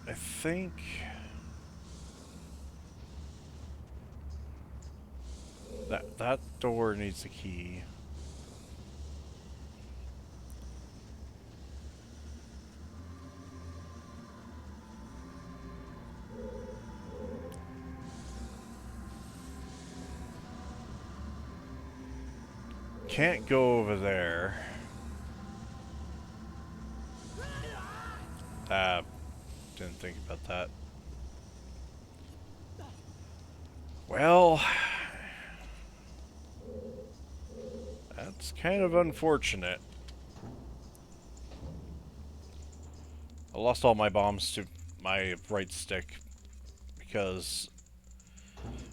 I think that door needs a key. Can't go over there. Didn't think about that. Well, that's kind of unfortunate. I lost all my bombs to my right stick because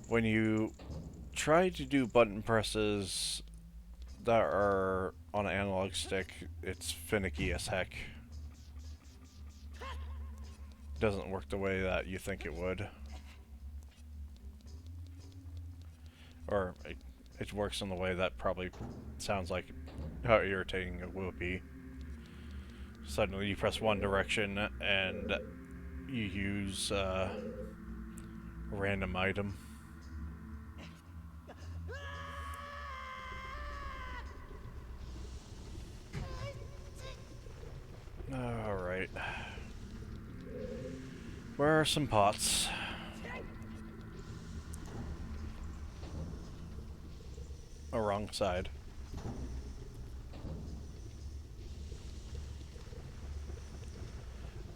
when you try to do button presses that are on an analog stick, it's finicky as heck. Doesn't work the way that you think it would. Or it works in the way that probably sounds like how irritating it will be. Suddenly you press one direction and you use a random item. Alright. Where are some pots? Oh, wrong side.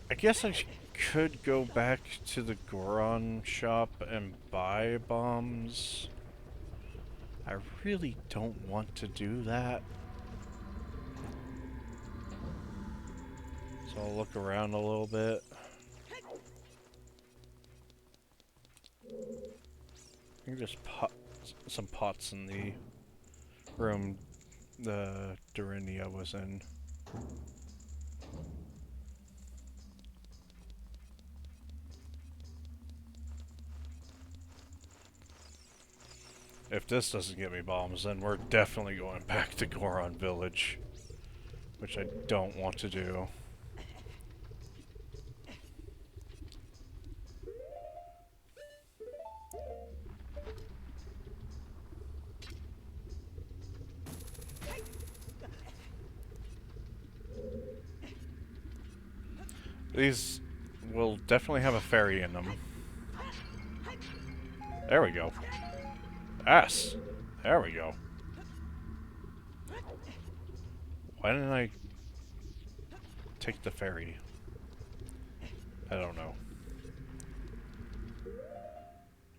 I guess I could go back to the Goron shop and buy bombs. I really don't want to do that. So I'll look around a little bit. I think there's some pots in the room the Dorinia was in. If this doesn't get me bombs, then we're definitely going back to Goron Village. Which I don't want to do. These will definitely have a fairy in them. There we go. S. There we go. Why didn't I take the ferry? I don't know.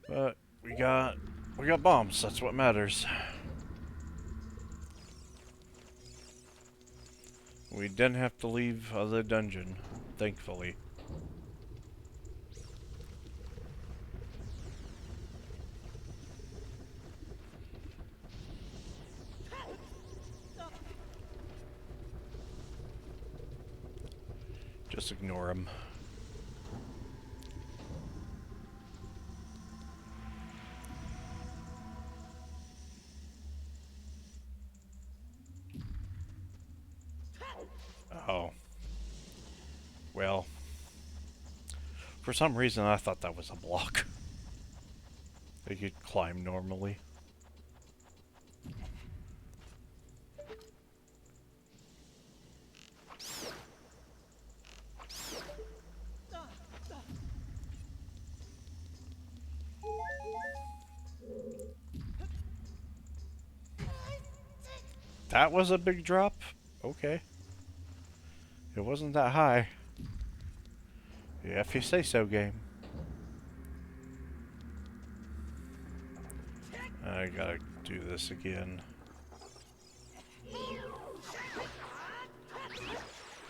But we got bombs, that's what matters. We didn't have to leave the dungeon, thankfully. Just ignore him. Oh. Well. For some reason I thought that was a block. They could climb normally. That was a big drop? Okay. It wasn't that high. Yeah, if you say so, game. I gotta do this again.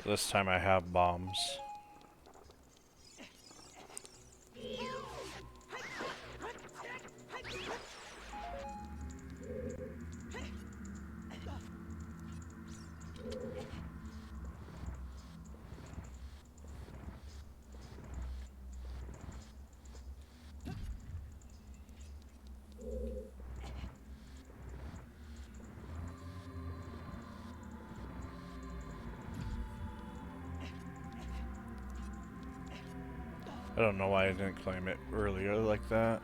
This time I have bombs. I don't know why I didn't claim it earlier like that.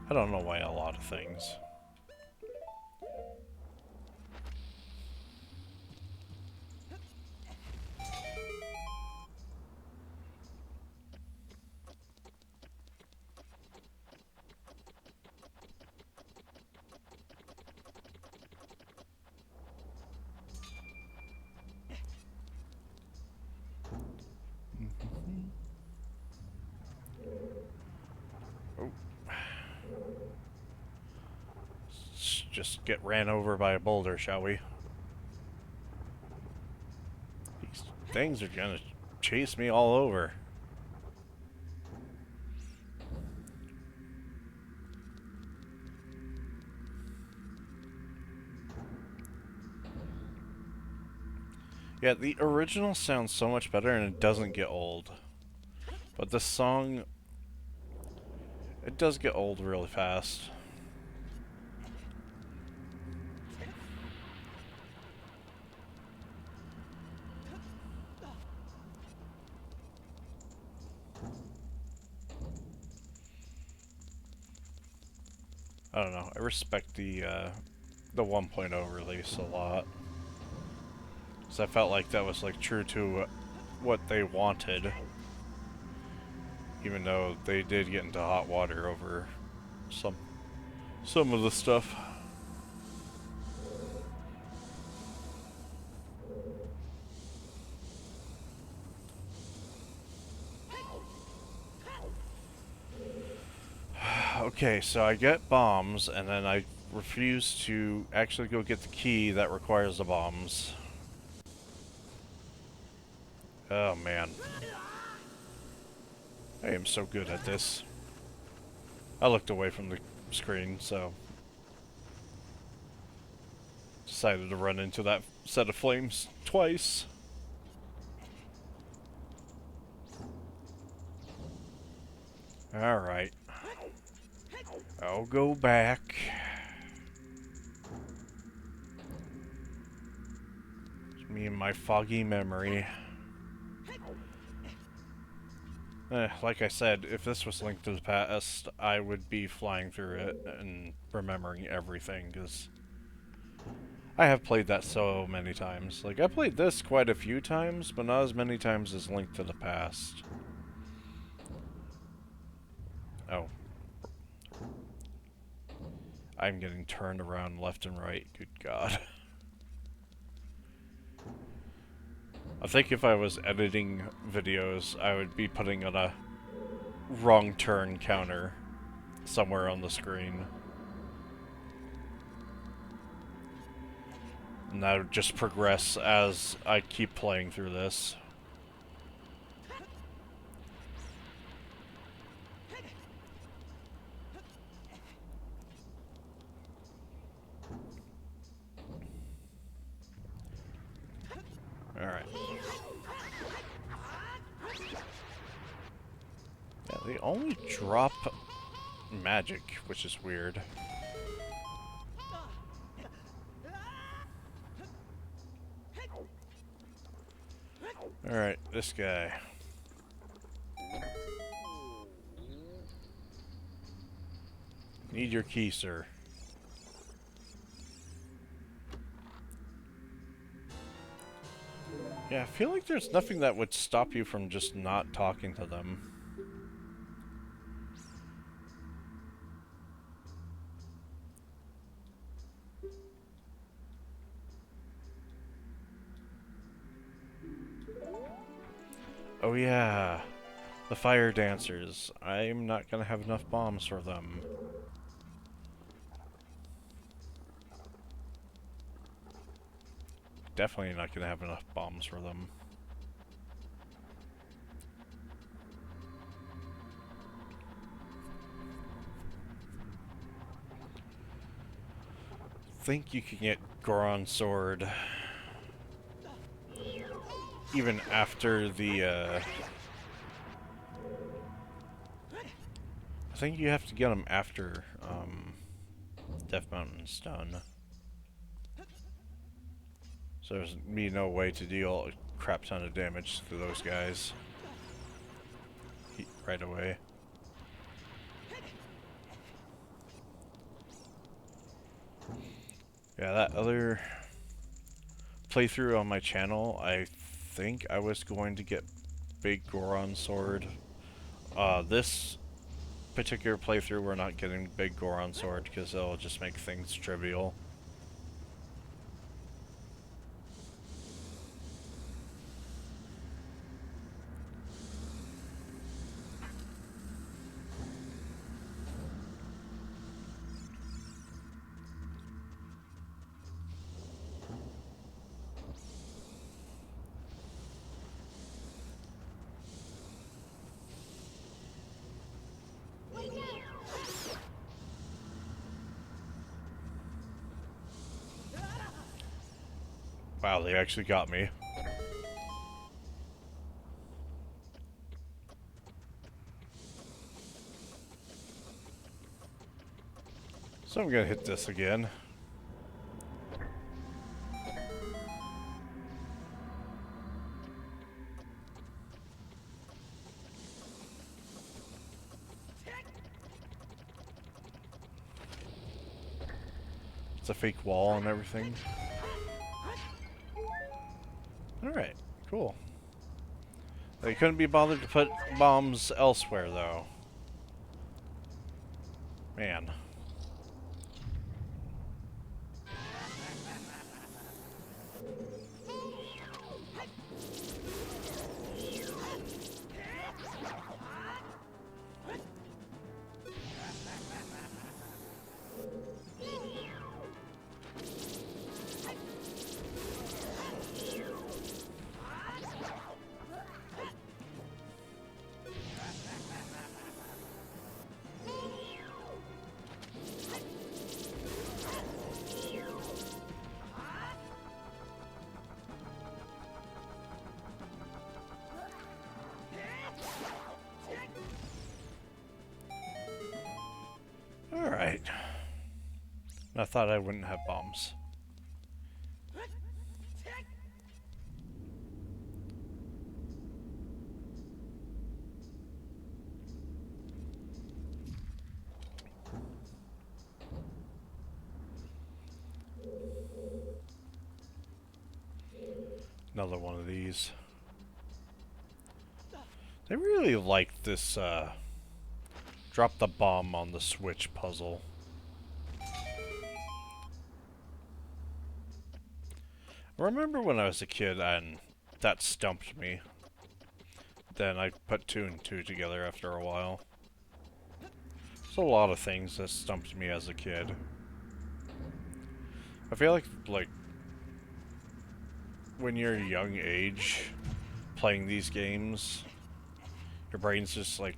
I don't know why a lot of things. Oh. Let's just get ran over by a boulder, shall we? These things are gonna chase me all over. Yeah, the original sounds so much better and it doesn't get old. But the song, it does get old really fast. I don't know, I respect the 1.0 release a lot. Because I felt like that was like true to what they wanted. Even though they did get into hot water over some of the stuff. Okay, so I get bombs, and then I refuse to actually go get the key that requires the bombs. Oh man. I am so good at this. I looked away from the screen, so decided to run into that set of flames twice. Alright. I'll go back. It's me and my foggy memory. Like I said, if this was Link to the Past, I would be flying through it and remembering everything, because I have played that so many times. Like, I played this quite a few times, but not as many times as Link to the Past. Oh. I'm getting turned around left and right, good God. I think if I was editing videos, I would be putting on a wrong turn counter somewhere on the screen. And that would just progress as I keep playing through this. Alright. Yeah, they only drop magic, which is weird. Alright, this guy. Need your key, sir. Yeah, I feel like there's nothing that would stop you from just not talking to them. Oh yeah, the fire dancers. I'm not gonna have enough bombs for them. Definitely not gonna have enough bombs for them. Think you can get Goron's sword even after the, I think you have to get them after, Death Mountain's done. So there's be no way to deal a crap ton of damage to those guys right away. Yeah, that other playthrough on my channel, I think I was going to get Big Goron Sword. This particular playthrough, we're not getting Big Goron Sword because it'll just make things trivial. Wow, they actually got me. So I'm gonna hit this again. It's a fake wall and everything. Alright, cool. They couldn't be bothered to put bombs elsewhere, though. Man. Alright. I thought I wouldn't have bombs. Another one of these. They really like this, drop the bomb on the switch puzzle. I remember when I was a kid and that stumped me. Then I put 2 and 2 together after a while. There's a lot of things that stumped me as a kid. I feel like when you're a young age playing these games, your brain's just like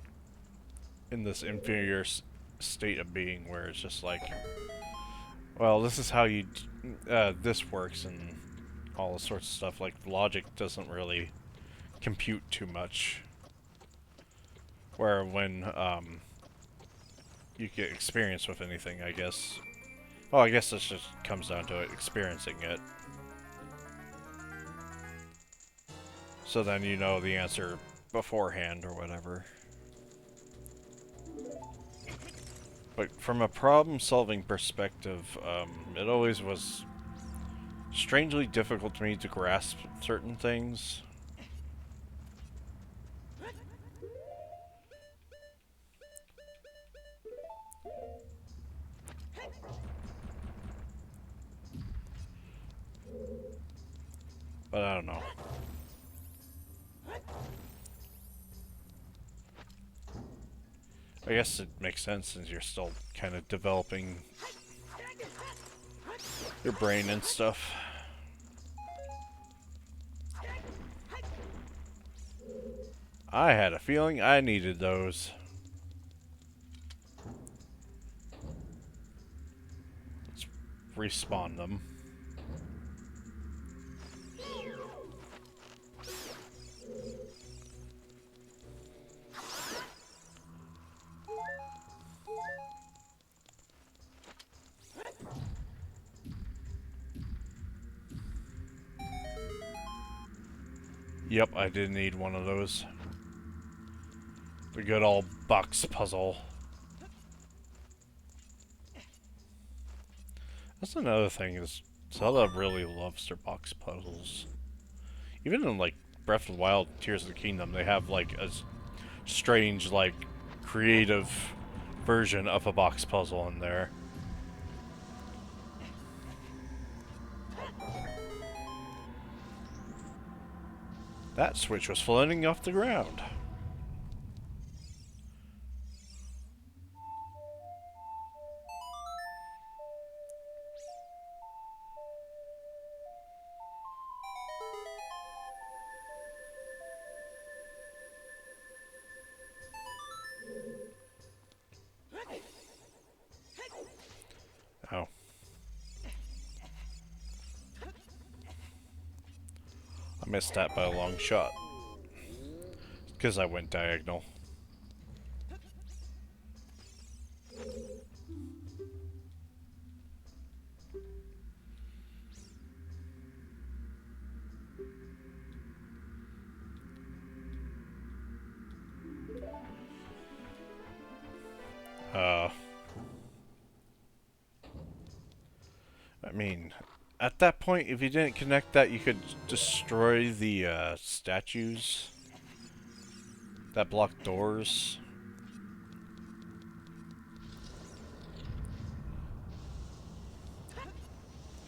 in this inferior state of being where it's just like, well, this is how you this works and all this sorts of stuff. Like, logic doesn't really compute too much. Where when you get experience with anything, I guess. Well, I guess this just comes down to it, experiencing it. So then you know the answer beforehand or whatever. But from a problem-solving perspective, it always was strangely difficult to me to grasp certain things. But I don't know. I guess it makes sense since you're still kind of developing your brain and stuff. I had a feeling I needed those. Let's respawn them. Yep, I did need one of those. The good old box puzzle. That's another thing, is Zelda really loves their box puzzles. Even in, like, Breath of the Wild, Tears of the Kingdom, they have, like, a strange, like, creative version of a box puzzle in there. That switch was floating off the ground. Oh. I missed that by a long shot. Because I went diagonal. I mean, at that point, if you didn't connect that, you could destroy the statues that block doors.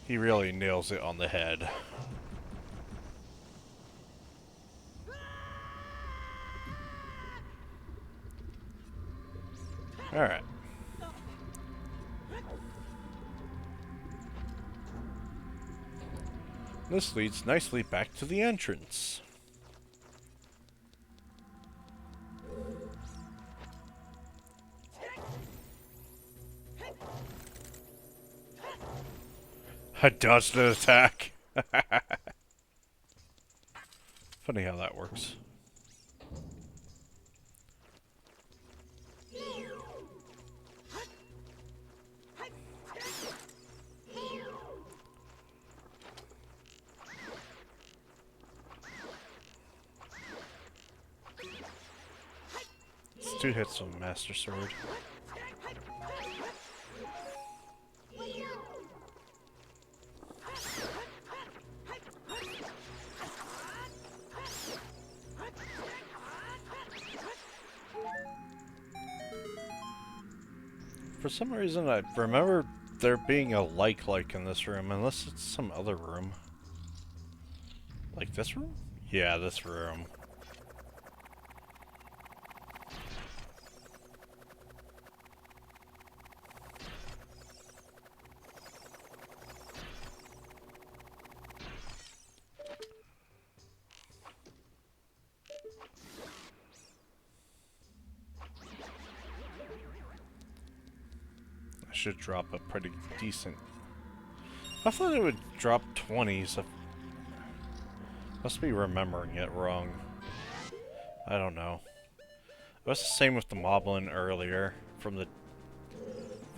He really nails it on the head. Alright. This leads nicely back to the entrance. I dodged an attack. Funny how that works. 2 hits with Master Sword. For some reason, I remember there being a like in this room, unless it's some other room. Like this room? Yeah, this room. Should drop a pretty decent. I thought it would drop 20s. So must be remembering it wrong. I don't know. It was the same with the Moblin earlier from the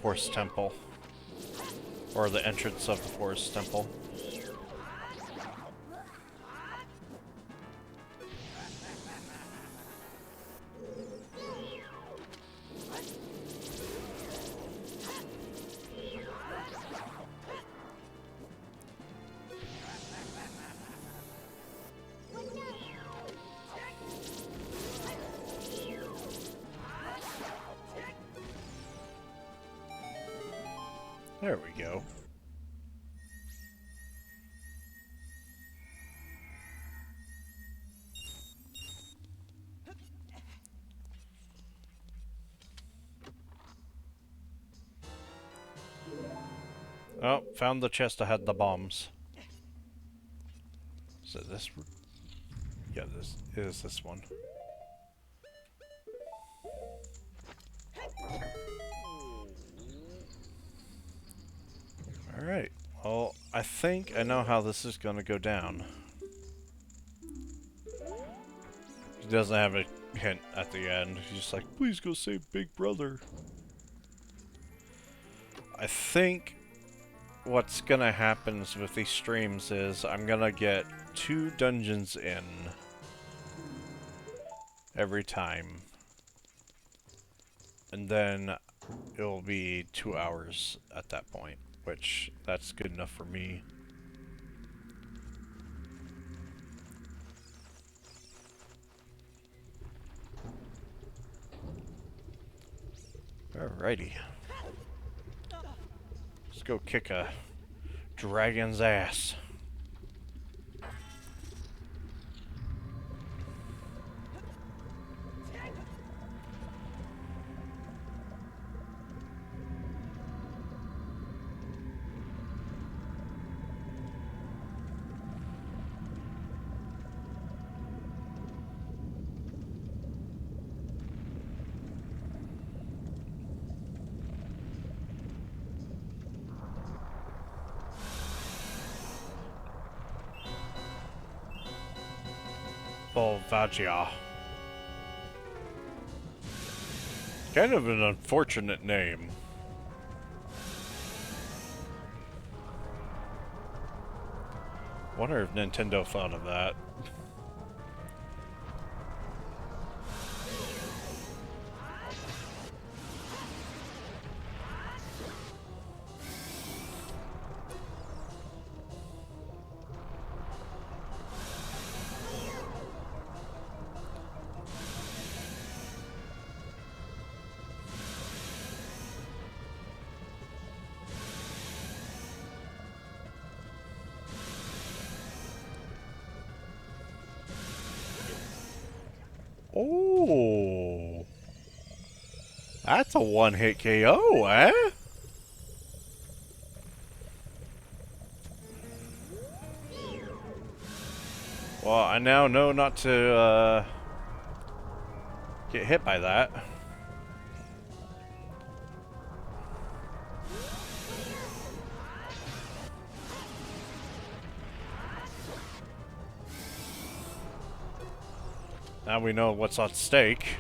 Forest Temple. Or the entrance of the Forest Temple. There we go. Oh, found the chest that had the bombs. Is it this? Yeah, this is this one. Alright, well, I think I know how this is gonna go down. He doesn't have a hint at the end. He's just like, please go save Big Brother. I think what's gonna happen with these streams is I'm gonna get 2 dungeons in every time. And then it'll be 2 hours at that point. Which, that's good enough for me. Alrighty. Let's go kick a dragon's ass. Volvagia. Kind of an unfortunate name. Wonder if Nintendo thought of that. Oh, that's a one-hit KO, eh? Well, I now know not to get hit by that. Now we know what's on stake.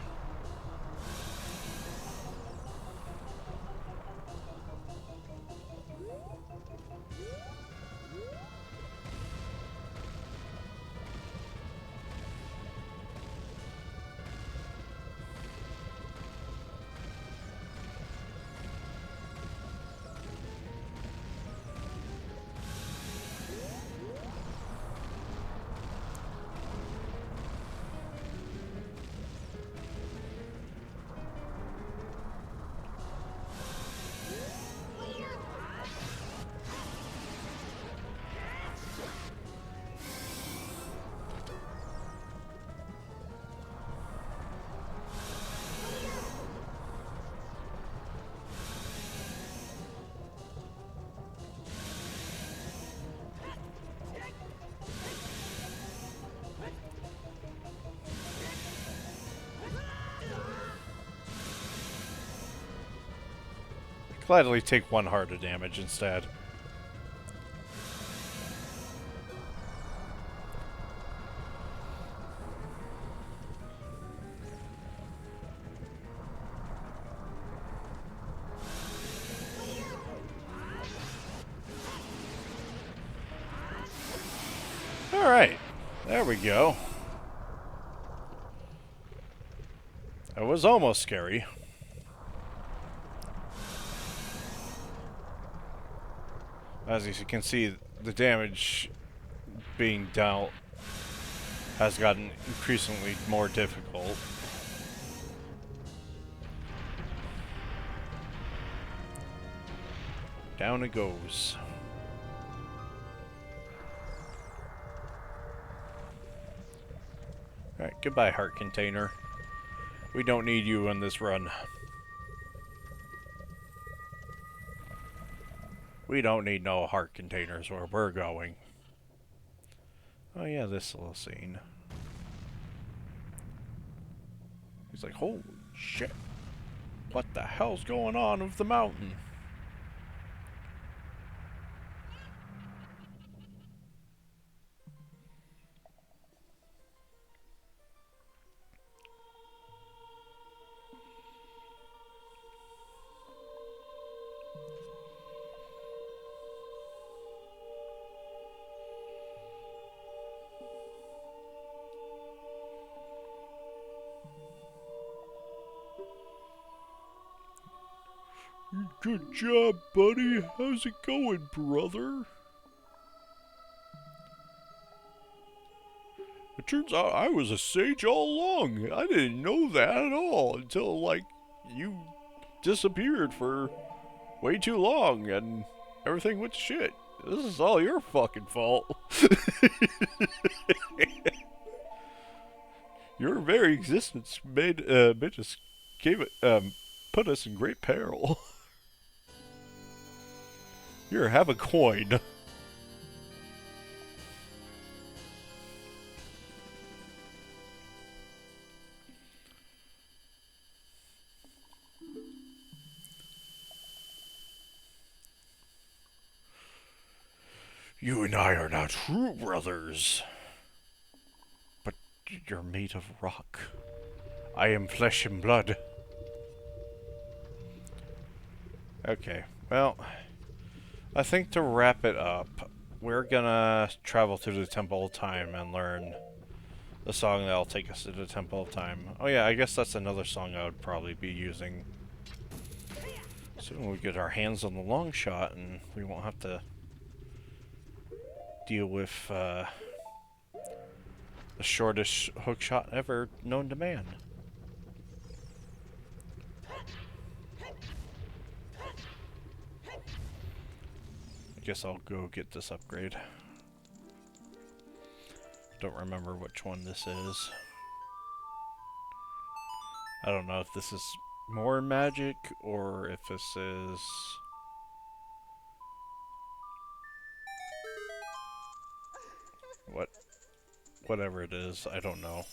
gladly take 1 heart of damage instead. Alright, there we go. It was almost scary. As you can see, the damage being dealt has gotten increasingly more difficult. Down it goes. Alright, goodbye, heart container. We don't need you on this run. We don't need no heart containers where we're going. Oh yeah, this little scene. He's like, holy shit. What the hell's going on with the mountain? Good job, buddy. How's it going, brother? It turns out I was a sage all along. I didn't know that at all until, like, you disappeared for way too long and everything went to shit. This is all your fucking fault. Your very existence made us put us in great peril. Here, have a coin. You and I are now true brothers. But you're made of rock. I am flesh and blood. Okay, well, I think to wrap it up, we're gonna travel to the Temple of Time and learn the song that'll take us to the Temple of Time. Oh yeah, I guess that's another song I would probably be using. So we get our hands on the long shot and we won't have to deal with the shortest hook shot ever known to man. I guess I'll go get this upgrade. Don't remember which one this is. I don't know if this is more magic or if this is... whatever it is, I don't know.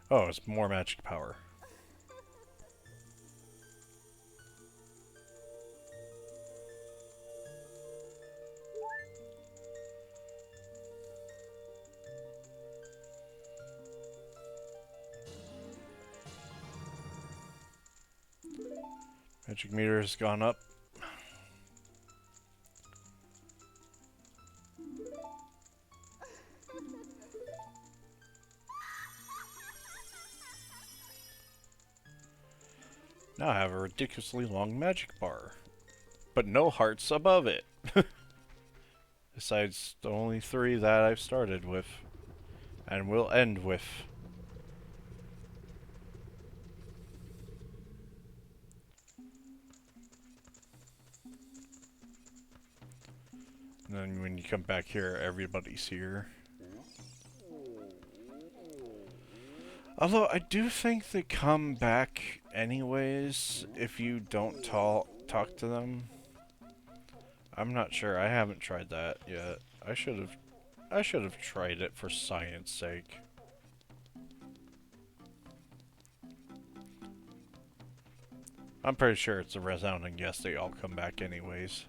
Oh, it's more magic power. Magic meter has gone up. Now I have a ridiculously long magic bar, but no hearts above it. Besides the only 3 that I've started with, and will end with. And then when you come back here, everybody's here. Although I do think they come back anyways if you don't talk to them. I'm not sure. I haven't tried that yet. I should have tried it for science sake. I'm pretty sure it's a resounding yes, they all come back anyways.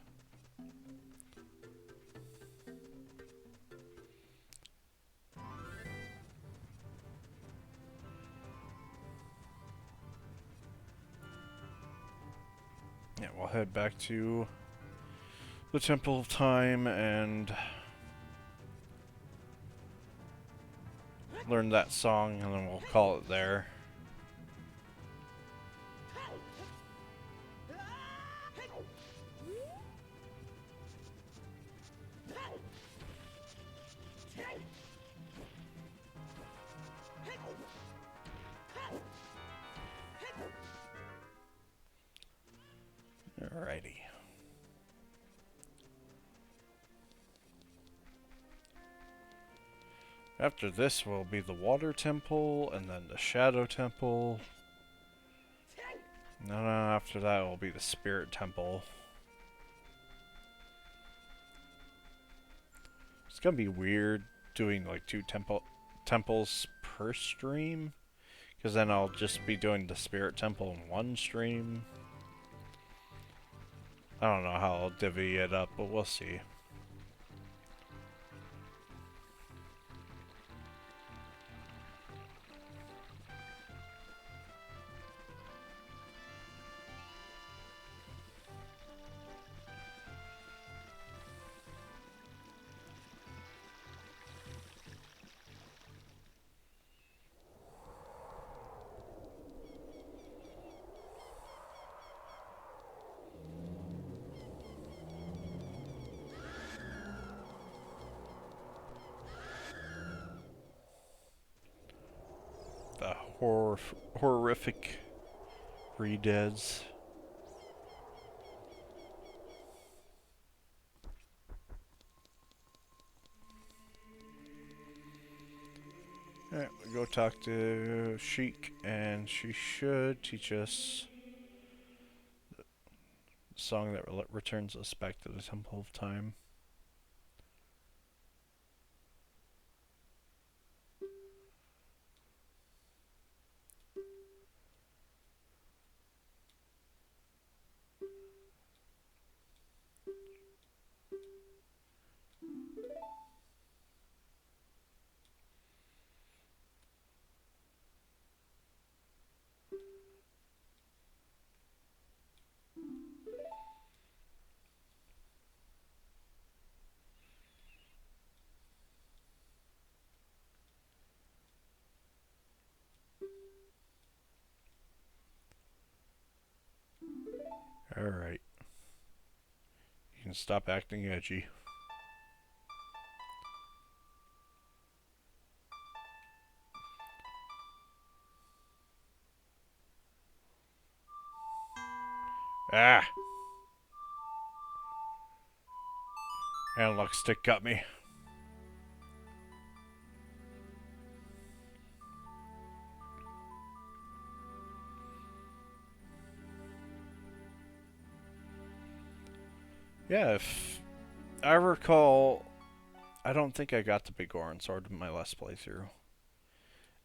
Yeah, we'll head back to the Temple of Time and learn that song, and then we'll call it there. Alrighty. After this will be the Water Temple, and then the Shadow Temple. No, after that will be the Spirit Temple. It's gonna be weird doing like two temples per stream, because then I'll just be doing the Spirit Temple in one stream. I don't know how I'll divvy it up, but we'll see. The horrific Redeads. Alright, we go talk to Sheik, and she should teach us the song that returns us back to the Temple of Time. Alright. You can stop acting edgy. Ah! Analog stick got me. Yeah, if I recall, I don't think I got the Big Oran Sword in my last playthrough.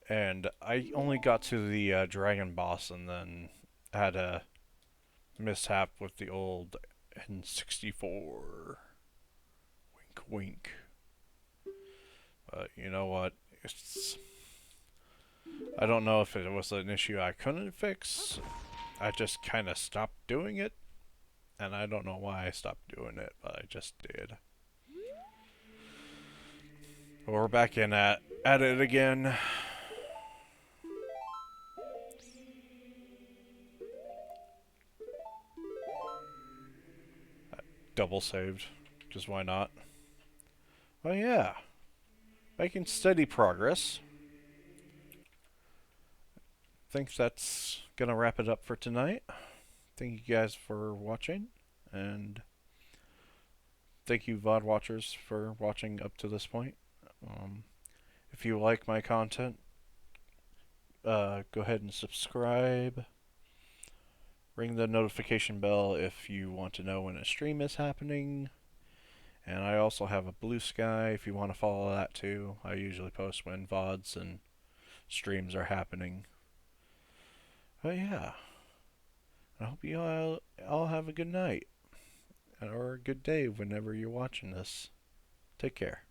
And I only got to the dragon boss and then had a mishap with the old N64. Wink, wink. But you know what? I don't know if it was an issue I couldn't fix. I just kind of stopped doing it. And I don't know why I stopped doing it, but I just did. But we're back in at it again. Double saved. Because why not? Oh yeah. Making steady progress. Think that's gonna wrap it up for tonight. Thank you guys for watching, and thank you VOD watchers for watching up to this point. If you like my content, go ahead and subscribe. Ring the notification bell if you want to know when a stream is happening. And I also have a Blue Sky if you want to follow that too. I usually post when VODs and streams are happening. But yeah, I hope you all have a good night or a good day whenever you're watching this. Take care.